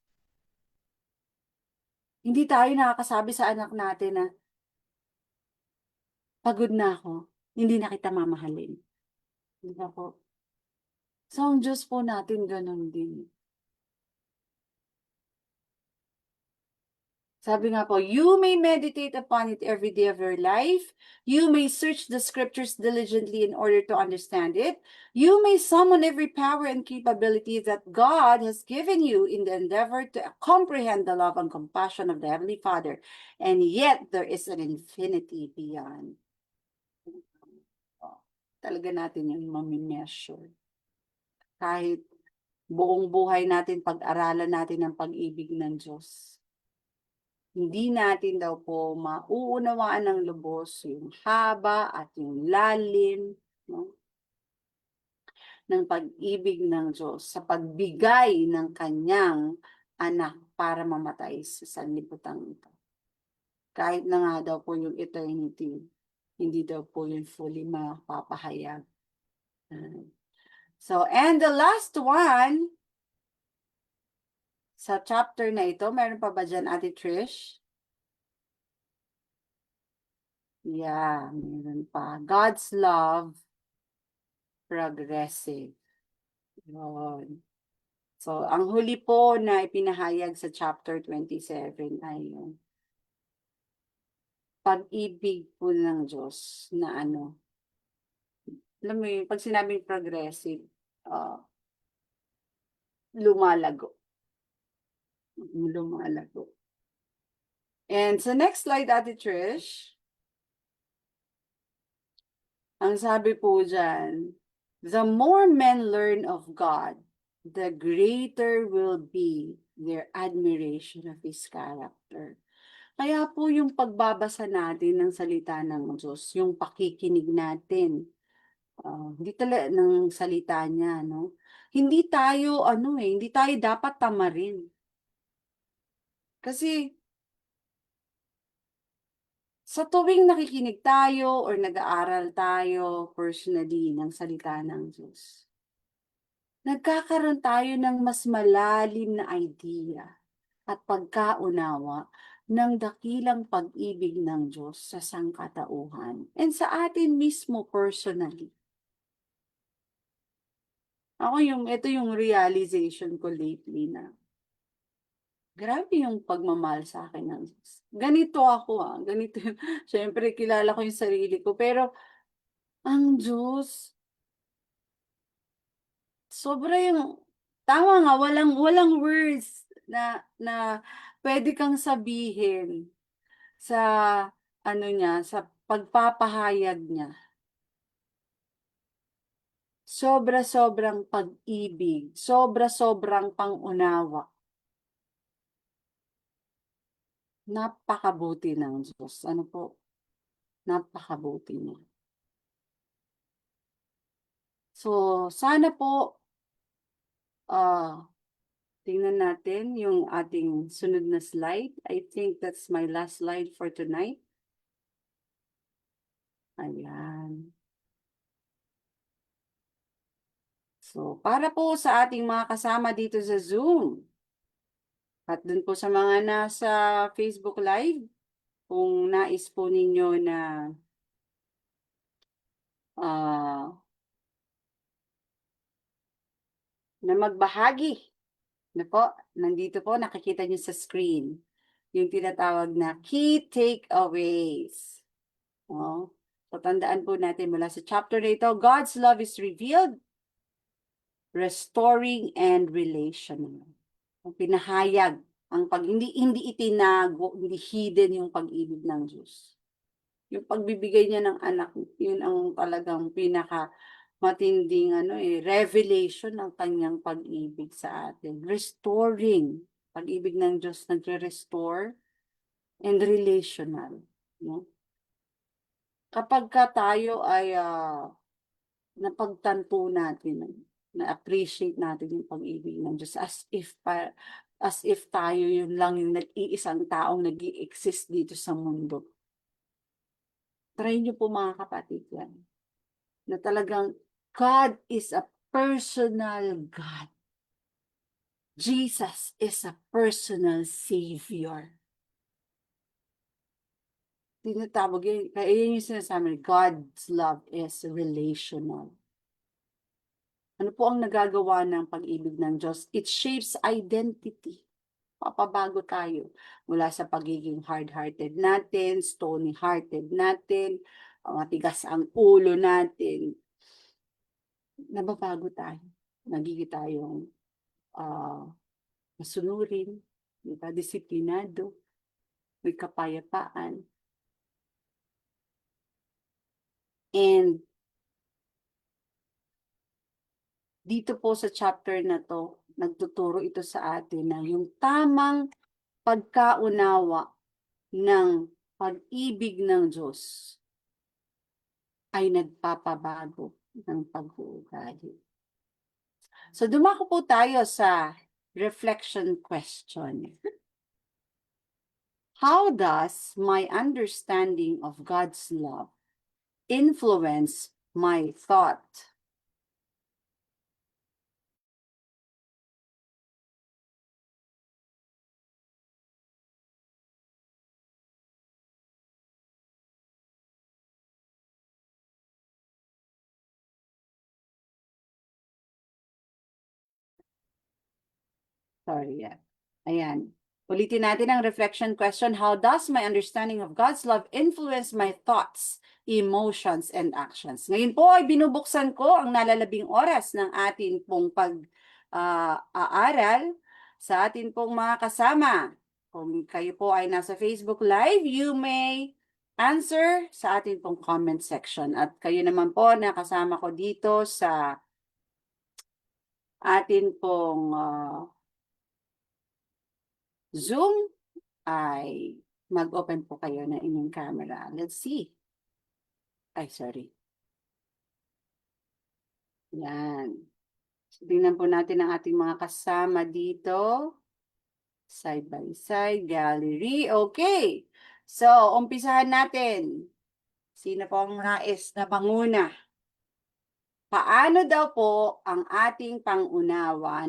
Hindi tayo nakakasabi sa anak natin na, pagod na ako, hindi na kita mamahalin. Di ba po? So, ang Diyos po natin ganun din. Sabi nga po, you may meditate upon it every day of your life. You may search the scriptures diligently in order to understand it. You may summon every power and capability that God has given you in the endeavor to comprehend the love and compassion of the Heavenly Father. And yet, there is an infinity beyond. Talaga natin yung mamimeasure. Kahit buong buhay natin, pag-aralan natin ang pag-ibig ng Diyos. Hindi natin daw po mauunawaan ng lubos yung haba at yung lalim, no, ng pag-ibig ng Diyos sa pagbigay ng kanyang anak para mamatay sa sanlibutan ito. Kahit na nga daw po yung eternity, hindi daw po yung fully mapapahayag. So, and the last one, sa chapter na ito, meron pa ba dyan, Ate Trish? Yeah, meron pa. God's love, progressive. Yun. So, ang huli po na ipinahayag sa chapter 27 ay yung pag-ibig po ng Diyos na alam mo yun, pag sinabing progressive, lumalago. Lumalago. And sa next slide, Ate Trish, ang sabi po dyan, the more men learn of God, the greater will be their admiration of His character. Kaya po yung pagbabasa natin ng salita ng Diyos, yung pakikinig natin, hindi talaga ng salita niya, no? Hindi tayo, hindi tayo dapat tamarin. Kasi, sa tuwing nakikinig tayo or nag-aaral tayo personally ng salita ng Diyos, nagkakaroon tayo ng mas malalim na idea at pagkaunawa ng dakilang pag-ibig ng Diyos sa sangkatauhan and sa atin mismo personally. Ito yung realization ko lately na grabe yung pagmamahal sa akin ng Diyos. Ganito ako ganito yun. Siyempre, kilala ko yung sarili ko, pero ang Diyos, sobra yung, tama nga, walang words na pwede kang sabihin sa, sa pagpapahayag niya. Sobra-sobrang pag-ibig, sobra-sobrang pangunawa. Napakabuti ng Diyos. Napakabuti niya. So, sana po, tingnan natin yung ating sunod na slide. I think that's my last slide for tonight. Ayan. So, para po sa ating mga kasama dito sa Zoom, at dun po sa mga nasa Facebook Live, kung nais po ninyo na magbahagi, nandito po, nakikita nyo sa screen, yung tinatawag na key takeaways. So, tandaan po natin mula sa chapter na ito, God's love is revealed, restoring and relational. Ang pinahayag, hindi itinago, hindi hidden yung pag-ibig ng Diyos. Yung pagbibigay niya ng anak, yun ang talagang matinding revelation ng kanyang pag-ibig sa atin. Restoring. Pag-ibig ng Diyos nagre-restore and relational. No? Kapag tayo ay napagtanto natin, na-appreciate natin yung pag-ibig ng Diyos as if tayo yun lang yung nag-iisang taong nag-i-exist dito sa mundo. Try nyo po mga kapatid yan. Na talagang God is a personal God. Jesus is a personal Savior. Tinatawag yun, kaya yun yung sinasabi, God's love is relational. Ano po ang nagagawa ng pag-ibig ng Diyos? It shapes identity. Papabago tayo mula sa pagiging hard-hearted natin, stony-hearted natin, matigas ang ulo natin. Nababago tayo. Nagiging tayong masunurin, disiplinado, may kapayapaan. And dito po sa chapter na to, nagtuturo ito sa atin na yung tamang pagkaunawa ng pag-ibig ng Diyos ay nagpapabago ng pag-uugali. So dumako po tayo sa reflection question. How does my understanding of God's love influence my thought? Sorry, yeah. Ayan. Ulitin natin ang reflection question. How does my understanding of God's love influence my thoughts, emotions, and actions? Ngayon po ay binubuksan ko ang nalalabing oras ng atin pong pag-aaral sa atin pong mga kasama. Kung kayo po ay nasa Facebook Live, you may answer sa atin pong comment section. At kayo naman po na kasama ko dito sa atin pong Zoom ay mag-open po kayo ng inyong camera. Let's see. Ay, sorry. Yan. So, tingnan po natin ang ating mga kasama dito. Side by side, gallery. Okay. So, umpisahan natin. Sino po ang nais na manguna? paano daw po ang ating pangunawa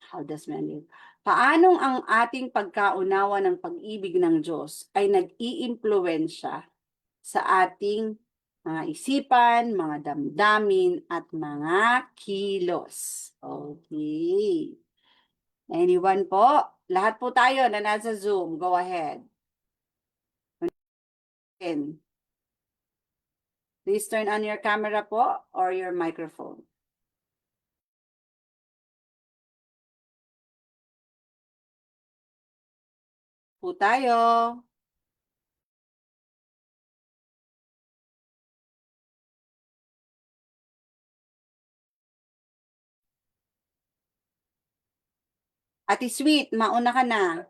how does man live? Paanong ang ating pagkaunawa ng pag-ibig ng Diyos ay nag-iimpluwensya sa ating mga isipan, mga damdamin, at mga kilos. Okay. Anyone po? Lahat po tayo na nasa Zoom. Go ahead. Please turn on your camera po or your microphone. Po tayo. Ate Sweet, mauna ka na.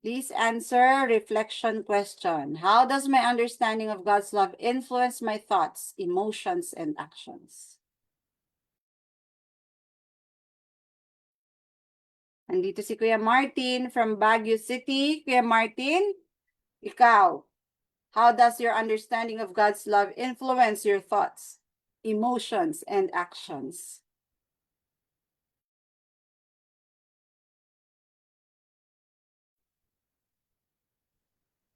Please answer reflection question. How does my understanding of God's love influence my thoughts, emotions, and actions? Nandito si Kuya Martin from Baguio City. Kuya Martin, ikaw, how does your understanding of God's love influence your thoughts, emotions, and actions?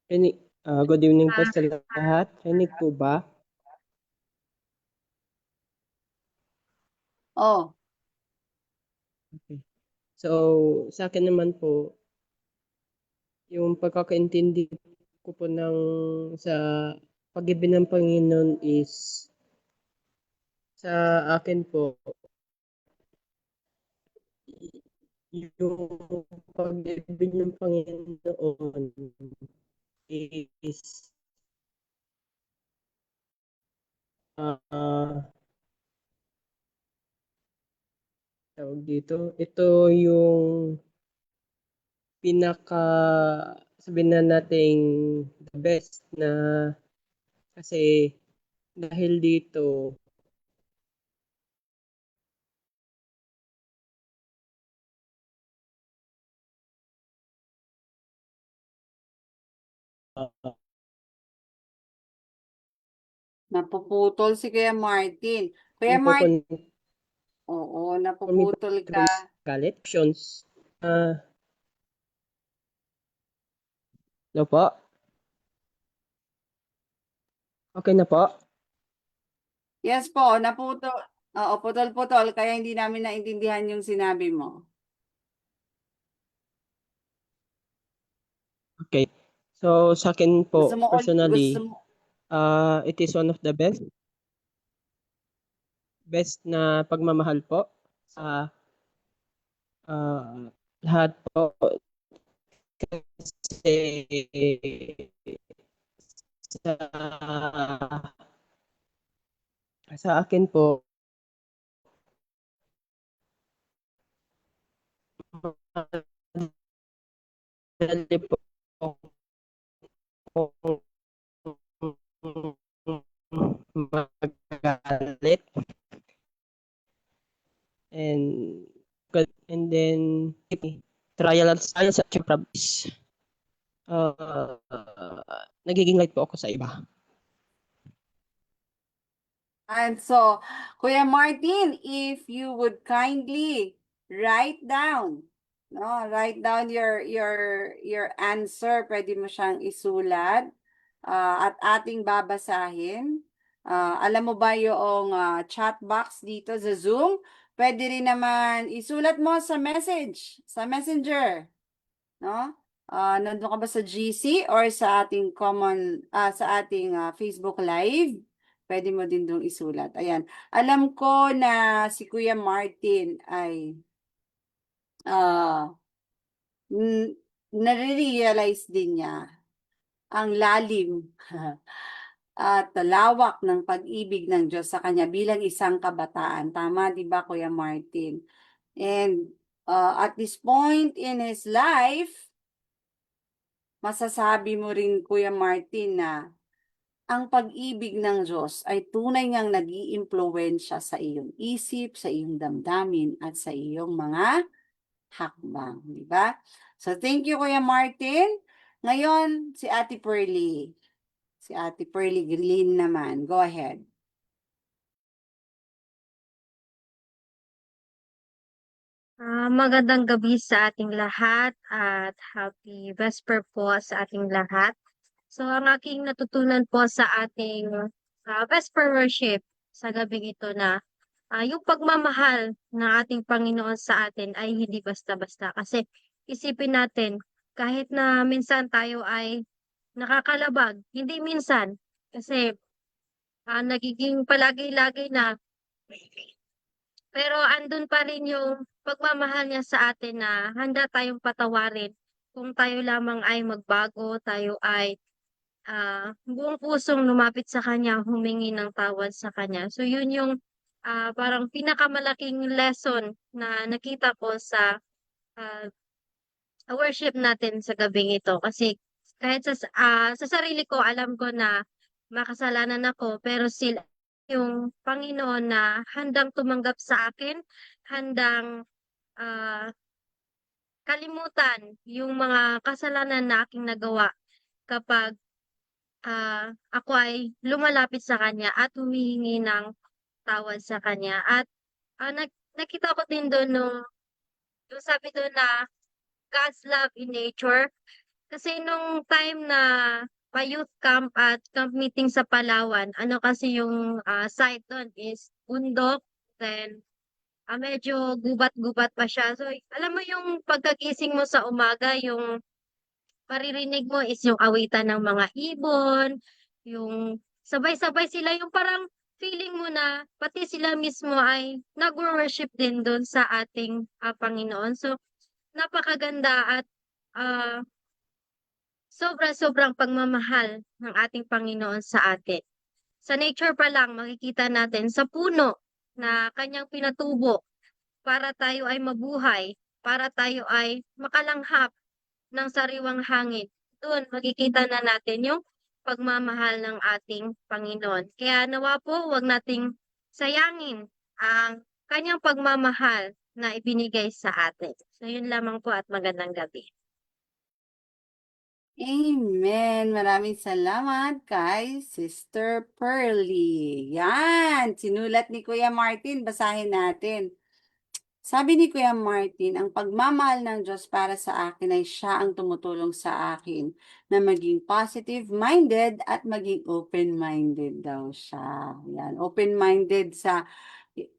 Good evening po sa lahat. Rinig po ba? Oh, Okay. So, sa akin naman po, yung pagkakaintindi ko po sa pag-ibig ng Panginoon is sa akin po, yung pag-ibig ng Panginoon is tawag dito, ito yung pinaka sabihin na nating the best na kasi dahil dito napuputol si Kuya Martin. Kuya po Martin, oo, napuputol ka. galit actions. Ano po? Okay na po? Yes po, naputol. Oo, putol-putol, kaya hindi namin naintindihan yung sinabi mo. Okay. So, sa akin po, Gusto mo, personally, gusto mo, it is one of the best na pagmamahal po sa lahat po kasi sa akin po madali po magalit and then trials at problems nagiging light po ako sa iba. and so, Kuya Martin, if you would kindly write down, no, write down your answer, pwede mo siyang isulat at ating babasahin. Alam mo ba yung chat box dito sa Zoom? Pwede rin naman isulat mo sa message, sa Messenger, no? Nandun ka ba sa GC or sa ating Facebook Live? Pwede mo din dong isulat. Ayan. Alam ko na si Kuya Martin ay nare-realize din niya ang lalim at lawak ng pag-ibig ng Diyos sa kanya bilang isang kabataan. Tama, di ba, Kuya Martin? And at this point in his life, masasabi mo rin, Kuya Martin, na ang pag-ibig ng Diyos ay tunay ngang nag-iimpluwensya sa iyong isip, sa iyong damdamin, at sa iyong mga hakbang, di ba? So, thank you, Kuya Martin. Ngayon, si Ate Pearly. Si Ate Pearly Green naman. Go ahead. Magandang gabi sa ating lahat at happy Vesper po sa ating lahat. So, ang aking natutunan po sa ating Vesper worship sa gabing ito na yung pagmamahal ng ating Panginoon sa atin ay hindi basta-basta. Kasi isipin natin, kahit na minsan tayo ay nakakalabag, hindi minsan, kasi nagiging palagi-lagi na pero andun pa rin yung pagmamahal niya sa atin na handa tayong patawarin kung tayo lamang ay magbago, tayo ay buong pusong lumapit sa Kanya, humingi ng tawad sa Kanya. So yun yung parang pinakamalaking lesson na nakita ko sa ah, worship natin sa gabing ito. Kasi kahit sa sarili ko, alam ko na makasalanan ako, pero sila yung Panginoon na handang tumanggap sa akin, handang ah, kalimutan yung mga kasalanan na aking nagawa kapag ako ay lumalapit sa Kanya at humihingi ng tawad sa Kanya. At nakita ko din doon yung sabi doon na God's love in nature. Kasi nung time na pa-youth camp at camp meeting sa Palawan, ano kasi yung site doon is bundok, then medyo gubat-gubat pa siya. So, alam mo yung pagkagising mo sa umaga, yung maririnig mo is yung awitan ng mga ibon, yung sabay-sabay sila, yung parang feeling mo na pati sila mismo ay nag-worship din doon sa ating Panginoon. So, napakaganda at ah, sobra-sobrang pagmamahal ng ating Panginoon sa atin. Sa nature pa lang, makikita natin sa puno na kanyang pinatubo para tayo ay mabuhay, para tayo ay makalanghap ng sariwang hangin. Doon, makikita na natin yung pagmamahal ng ating Panginoon. Kaya nawa po, wag nating sayangin ang kanyang pagmamahal na ibinigay sa atin. So, yun lamang po at magandang gabi. Amen. Maraming salamat kay Sister Pearly. Yan. Sinulat ni Kuya Martin. Basahin natin. Sabi ni Kuya Martin, ang pagmamahal ng Diyos para sa akin ay siya ang tumutulong sa akin na maging positive-minded at maging open-minded daw siya. Yan. Open-minded sa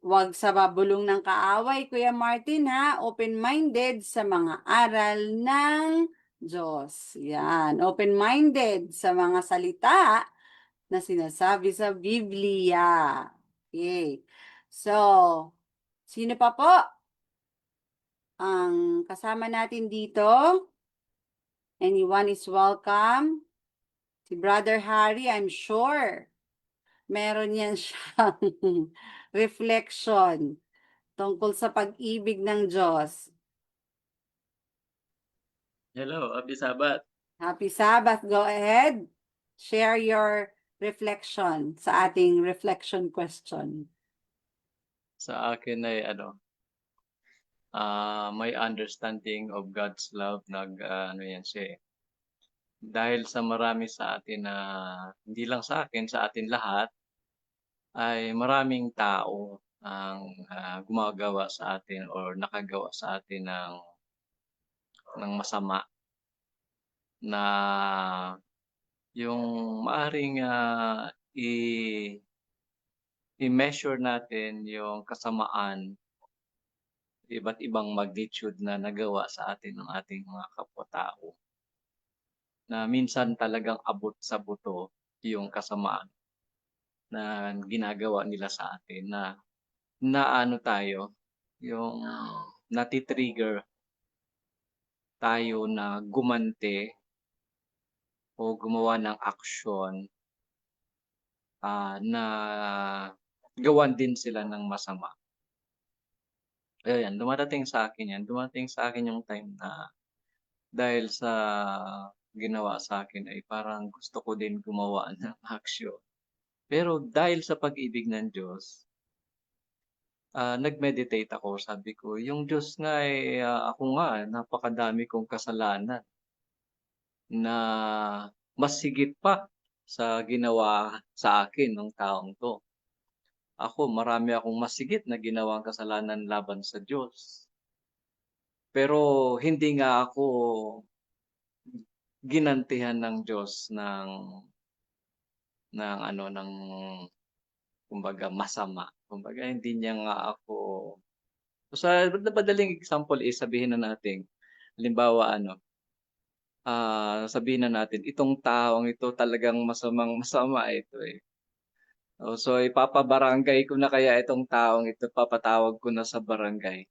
wag sa babulong ng kaaway, Kuya Martin, ha? Open-minded sa mga aral ng Diyos. Yan. Open-minded sa mga salita na sinasabi sa Biblia. Okay. So, sino pa po ang kasama natin dito? Anyone is welcome. Si Brother Harry, I'm sure meron yan siyang reflection tungkol sa pag-ibig ng Diyos. Hello, Happy Sabbath. Happy Sabbath. Go ahead. Share your reflection sa ating reflection question. Sa akin ay may understanding of God's love ano yan siya eh. Dahil sa marami sa atin na hindi lang sa akin, sa atin lahat ay maraming tao ang gumagawa sa atin or nakagawa sa atin ng masama na yung maaring i-measure natin yung kasamaan, iba't ibang magnitude na nagawa sa atin ng ating mga kapwa-tao. Na minsan talagang abot sa buto yung kasamaan na ginagawa nila sa atin na ano tayo, yung natitrigger tayo na gumante o gumawa ng aksyon na gawan din sila ng masama. Kaya yan, dumarating sa akin yan. Dumating sa akin yung time na dahil sa ginawa sa akin ay parang gusto ko din gumawa ng aksyon. Pero dahil sa pag-ibig ng Diyos, nag-meditate ako. Sabi ko, yung Diyos nga ako nga napakadami kong kasalanan na mas higit pa sa ginawa sa akin ng taong 'to. Ako, marami akong mas higit na ginawang kasalanan laban sa Diyos. Pero hindi nga ako ginantihan ng Diyos ng ano, ng kumbaga masama. Kumbaga hindi niya nga ako sa madaling example is sabihin na natin, halimbawa ano, sabihin na natin itong taong ito talagang masamang-masama ito, eh. So ipapabarangay ko na kaya itong taong ito, papatawag ko na sa barangay.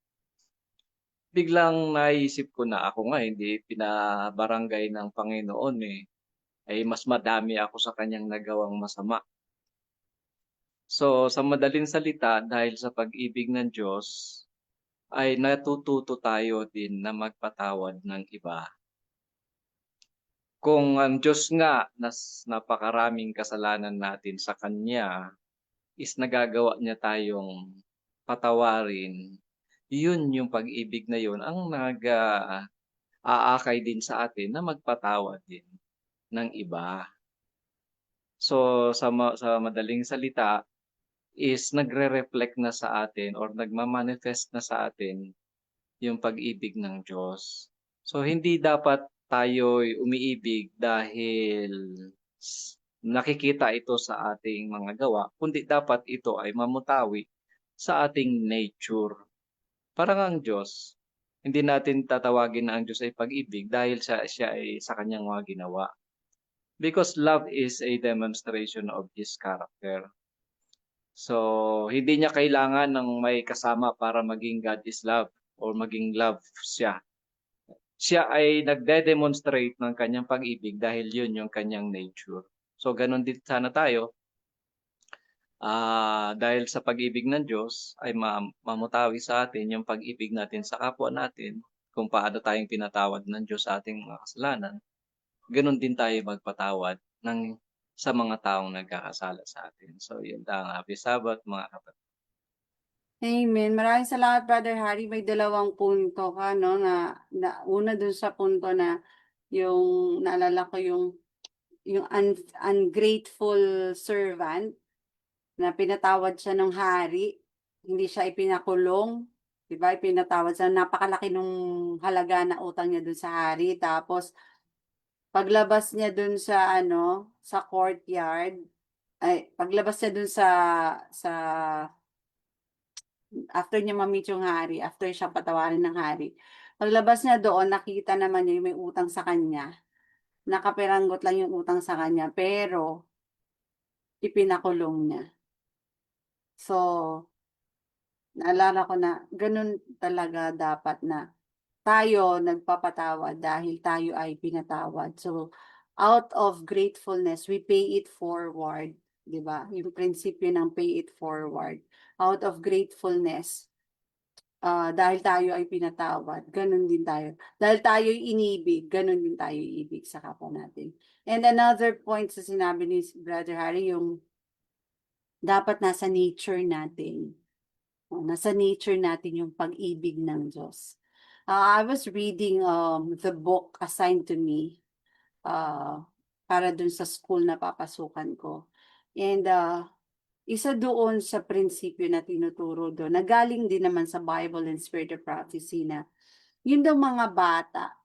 Biglang naisip ko na ako nga hindi pinabarangay ng Panginoon, eh, ay mas madami ako sa kanyang nagawang masama. So, sa madaling salita, dahil sa pag-ibig ng Diyos, ay natututo tayo din na magpatawad ng iba. Kung ang Diyos nga napakaraming kasalanan natin sa Kanya is nagagawa niya tayong patawarin, yun yung pag-ibig na yun ang aakay din sa atin na magpatawad din ng iba. So, sa madaling salita is nagre-reflect na sa atin or nagma-manifest na sa atin yung pag-ibig ng Diyos. So, hindi dapat tayo'y umiibig dahil nakikita ito sa ating mga gawa, kundi dapat ito ay mamutawi sa ating nature. Parang ang Diyos, hindi natin tatawagin na ang Diyos ay pag-ibig dahil siya ay sa kanyang mga ginawa. Because love is a demonstration of His character. So, hindi niya kailangan ng may kasama para maging God is love or maging love siya. Siya ay nagde-demonstrate ng kanyang pag-ibig dahil yun yung kanyang nature. So, ganun din sana tayo. Dahil sa pag-ibig ng Diyos ay mamutawi sa atin yung pag-ibig natin sa kapwa natin kung paano tayong pinatawad ng Diyos sa ating mga kasalanan. Ganun din tayo magpatawad sa mga taong nagkakasala sa atin. So, yun lang. Happy Sabbath, mga kapatid. Amen. Maraming salamat, Brother Harry. May dalawang punto ka, no, na una dun sa punto na yung naalala ko yung ungrateful servant na pinatawad siya ng hari, hindi siya ipinakulong, 'di ba? Ipinatawad siya, napakalaki nung halaga na utang niya dun sa hari. Tapos paglabas niya dun sa ano, sa courtyard, paglabas niya dun sa after niya ma-meet yung hari, after siya patawarin ng hari, paglabas niya doon, nakita naman niya yung may utang sa kanya. Nakapiranggot lang yung utang sa kanya, pero ipinakulong niya. So, naalala ko na ganun talaga dapat na tayo nagpapatawad dahil tayo ay pinatawad. So, out of gratefulness, we pay it forward. 'Di ba? Yung prinsipyo ng pay it forward. Out of gratefulness, dahil tayo ay pinatawad, ganun din tayo. Dahil tayo ay inibig, ganun din tayo iibig sa kapwa natin. And another point sa sinabi ni Brother Harry, yung dapat nasa nature natin. Nasa nature natin yung pag-ibig ng Diyos. I was reading the book assigned to me para dun sa school na papasukan ko. And isa doon sa prinsipyo na tinuturo doon, nagaling din naman sa Bible and Spirit of Prophecy na yun daw mga bata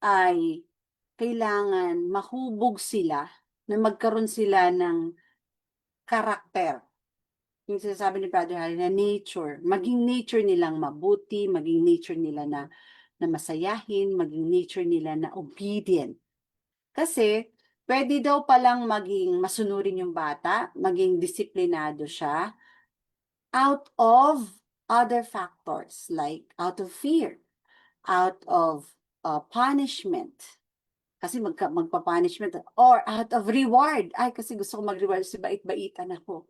ay kailangan mahubog sila na magkaroon sila ng karakter. Yung sinasabi ni Brother Harry na nature, maging nature nilang mabuti, maging nature nila na masayahin, maging nature nila na obedient. Kasi pwede daw palang maging masunurin yung bata, maging disiplinado siya out of other factors like out of fear, out of punishment. Kasi magpa-punishment or out of reward. Ay, kasi gusto ko mag-reward si bait-baitan ako.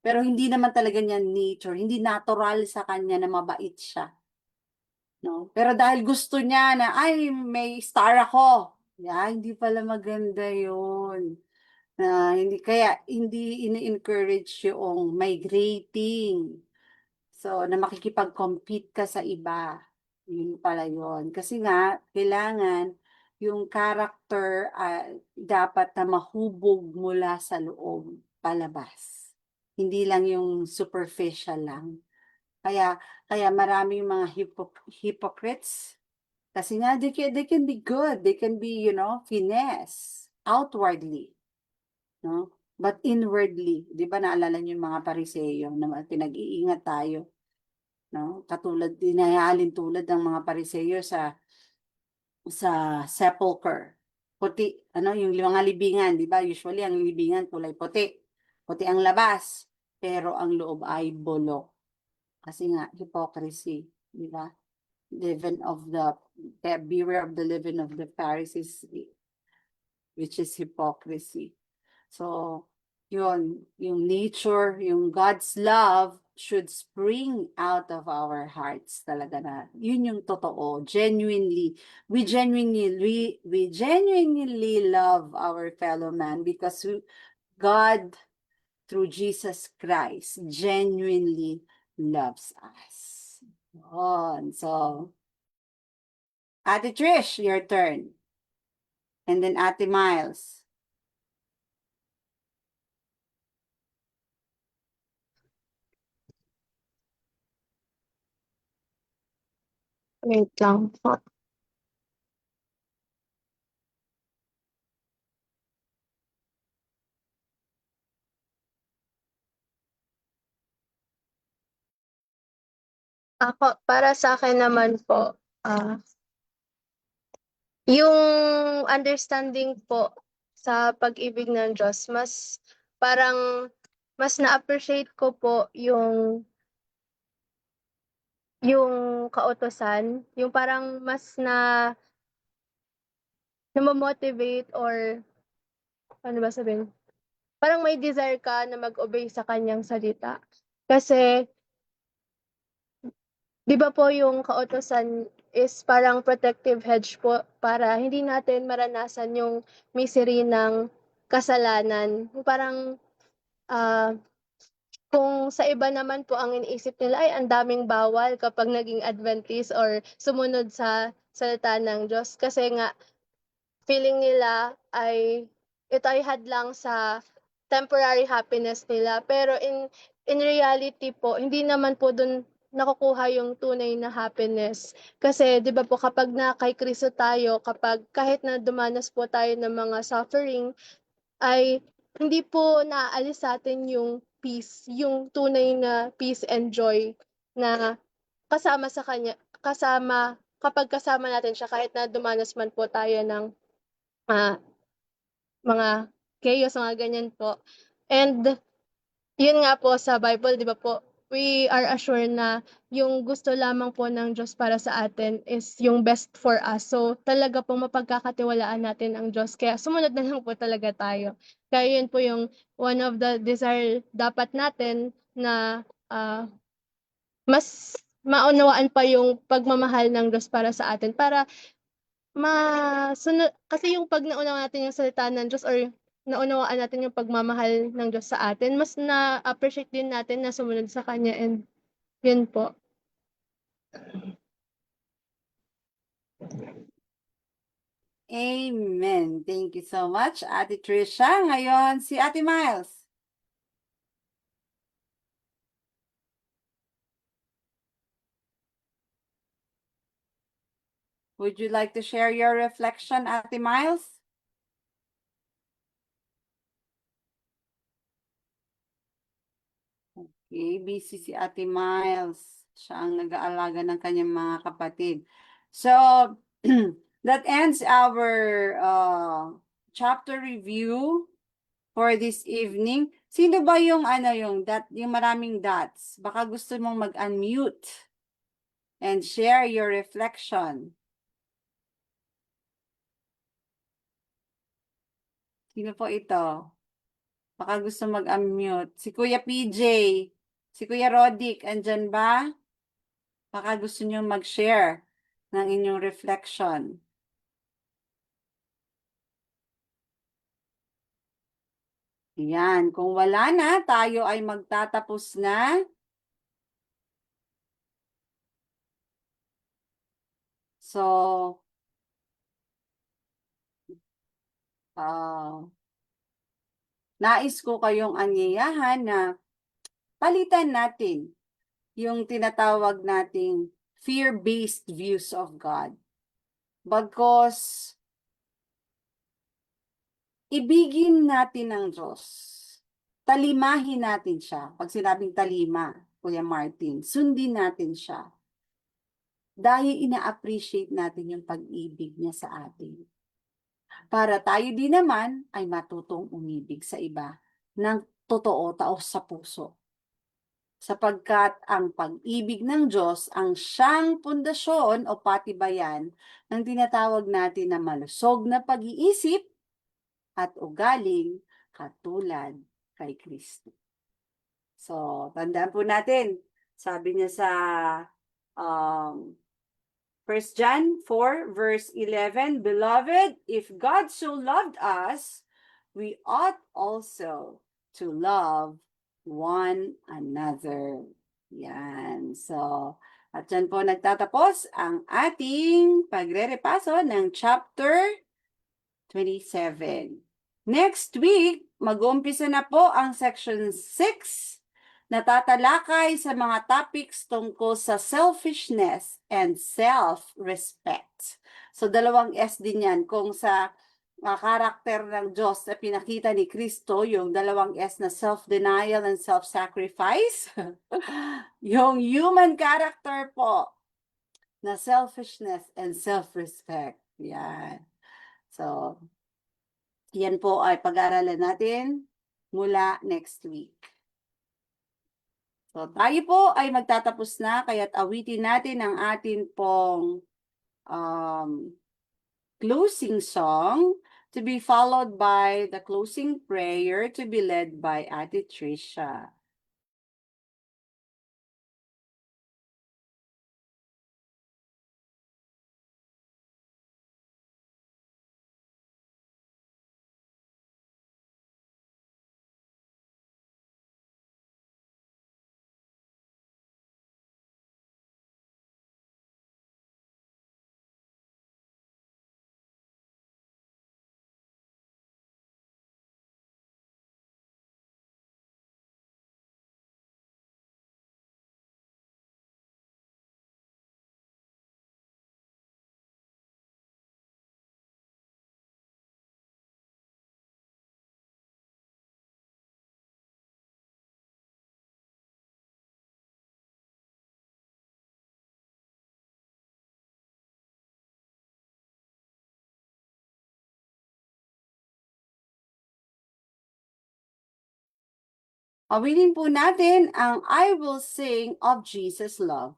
Pero hindi naman talaga niya nature, hindi natural sa kanya na mabait siya. No? Pero dahil gusto niya na, ay, may star ako. Hindi pala maganda yun. Hindi ini-encourage yung migrating. So, na makikipag-compete ka sa iba. Yun pala yun. Kasi nga, kailangan yung character dapat na mahubog mula sa loob, palabas. Hindi lang yung superficial lang. Kaya maraming mga hypocrites. Kasi nga, they can be good. They can be, finesse outwardly. No? But inwardly, di ba naalala niyo yung mga Pariseo na pinag-iingat tayo? No? Katulad, dinahalin tulad ng mga Pariseo sa sepulcher. Puti, yung mga libingan, di ba? Usually, ang libingan kulay puti. Puti ang labas, pero ang loob ay bulok. Kasi nga, hypocrisy, di ba? Beware of the leaven of the Pharisees, which is hypocrisy. So, yung nature, yung God's love should spring out of our hearts talaga na. Yun yung totoo. We genuinely love our fellow man because God, through Jesus Christ, genuinely loves us. Yun. So, Ate Trish, your turn. And then Ate Miles. Wait lang po. Ako, para sa akin naman po, yung understanding po sa pag-ibig ng Diyos, mas na-appreciate ko po yung kautusan, yung parang mas namo-motivate or ano ba sabihin? Parang may desire ka na mag-obey sa kanyang salita. Kasi 'di ba po yung kautusan is parang protective hedge po para hindi natin maranasan yung misery ng kasalanan. Yung parang kung sa iba naman po ang iniisip nila ay ang daming bawal kapag naging Adventist or sumunod sa salita ng Diyos kasi nga feeling nila ay ito ay hadlang sa temporary happiness nila. Pero in reality po, hindi naman po dun nakukuha yung tunay na happiness. Kasi 'di ba po kapag na kay Kristo tayo, kapag kahit na dumanas po tayo ng mga suffering, ay hindi po naaalis sa'tin yung peace, yung tunay na peace and joy na kasama sa kanya kapag kasama natin siya kahit na dumanas man po tayo ng ah, mga chaos, mga ganyan po. And yun nga po sa Bible, 'di ba po, we are assured na yung gusto lamang po ng Diyos para sa atin is yung best for us. So, talaga pong mapagkakatiwalaan natin ang Diyos kaya sumunod na lang po talaga tayo. Kaya yun po yung one of the desire dapat natin na, mas maunawaan pa yung pagmamahal ng Diyos para sa atin para kasi yung 'pag naunawa natin yung salita ng Diyos or naunawaan natin yung pagmamahal ng Diyos sa atin, mas na-appreciate din natin na sumunod sa kanya and yun po. Amen. Thank you so much, Ate Trisha. Ngayon, si Ate Miles. Would you like to share your reflection, Ate Miles? Okay, busy si Ate Miles. Siya ang nag-aalaga ng kanyang mga kapatid. So, that ends our chapter review for this evening. Sino ba yung yung maraming dots? Baka gusto mong mag-unmute and share your reflection. Sino po ito? Baka gusto mag-unmute. Si Kuya PJ, si Kuya Rodic, andyan ba? Baka gusto nyo mag-share ng inyong reflection. Yan, kung wala na, tayo ay magtatapos na. So, ah, nais ko kayong anyayahan na palitan natin yung tinatawag nating fear-based views of God. Bagkos, ibigin natin ang Diyos. Talimahin natin siya. Pag sinabing talima, Kuya Martin, sundin natin siya. Dahil ina-appreciate natin yung pag-ibig niya sa atin. Para tayo din naman ay matutong umibig sa iba ng totoo, taos sa puso. Sapagkat ang pag-ibig ng Diyos ang siyang pundasyon o patibayan ng tinatawag natin na malusog na pag-iisip at ugaling katulad kay Kristo. So, tandaan po natin, sabi niya sa 1 John 4 verse 11, Beloved, if God so loved us, we ought also to love one another. Yan. So, at dyan po nagtatapos ang ating pagre-repaso ng chapter 27. Next week, mag-uumpisa na po ang section 6 na tatalakay sa mga topics tungkol sa selfishness and self-respect. So, dalawang S din yan. Kung sa karakter ng Diyos na pinakita ni Kristo, yung dalawang S na self-denial and self-sacrifice. Yung human character po na selfishness and self-respect. Yan. So, yan po ay pag-aaralan natin mula next week. So, tayo po ay magtatapos na, kaya't awitin natin ang atin pong closing song to be followed by the closing prayer to be led by Ate Tricia. Awitin po natin ang I Will Sing of Jesus' Love.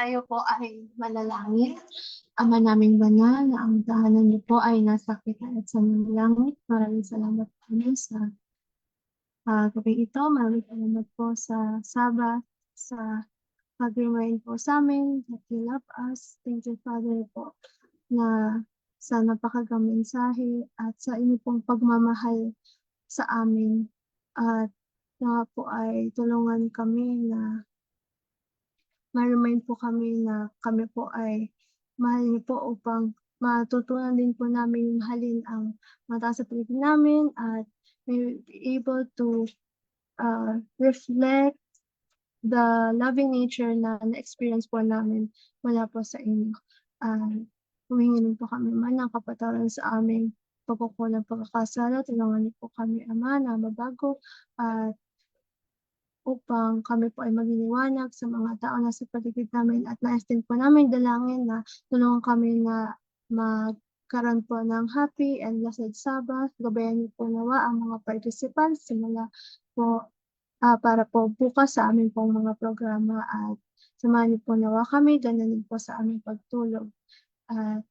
Tayo po ay manalangin. Ama naming banal, na ang tahanan niyo po ay nasa kita at sa mga langit. Maraming salamat po niyo sa gabi ito. Maraming salamat po sa Sabbath, sa pag-remind po sa amin that you love us. Thank you, Father, po, na sa napakagang mensahe at sa inyo pong pagmamahal sa amin. At na po ay tulungan kami na ma-remind po kami na kami po ay mahal niyo po upang matutunan din po namin mahalin ang mataas sa paligid namin at may be able to reflect the loving nature na na-experience po namin mula po sa inyo. Humingi rin po kami man ng kapatawaran sa aming pagkukulang pagkakasala. Tulungan niyo po kami, Ama, na mabago at upang kami po ay magliliwanag sa mga tao na sa paligid namin at nais din po namin dalangin na tulungan kami na magkaroon po ng happy and blessed Sabbath. Gabayan niyo po nawa ang mga participants simula po para po bukas sa amin pong mga programa at samahan niyo po nawa kami, ganun po sa aming pagtulog. At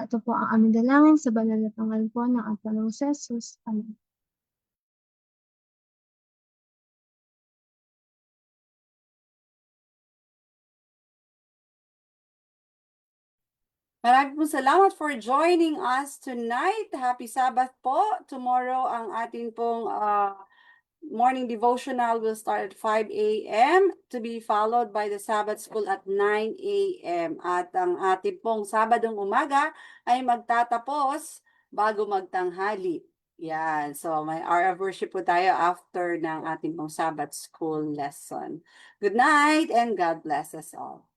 ito po ang aming dalangin sa banal na pangalan po ng ating Panginoong Jesus. Amen. Maraming po salamat for joining us tonight. Happy Sabbath po. Tomorrow ang ating pong morning devotional will start at 5 a.m. to be followed by the Sabbath School at 9 a.m. At ang ating pong Sabadong umaga ay magtatapos bago magtanghali. Yan. So may hour of worship po tayo after ng ating pong Sabbath School lesson. Good night and God bless us all.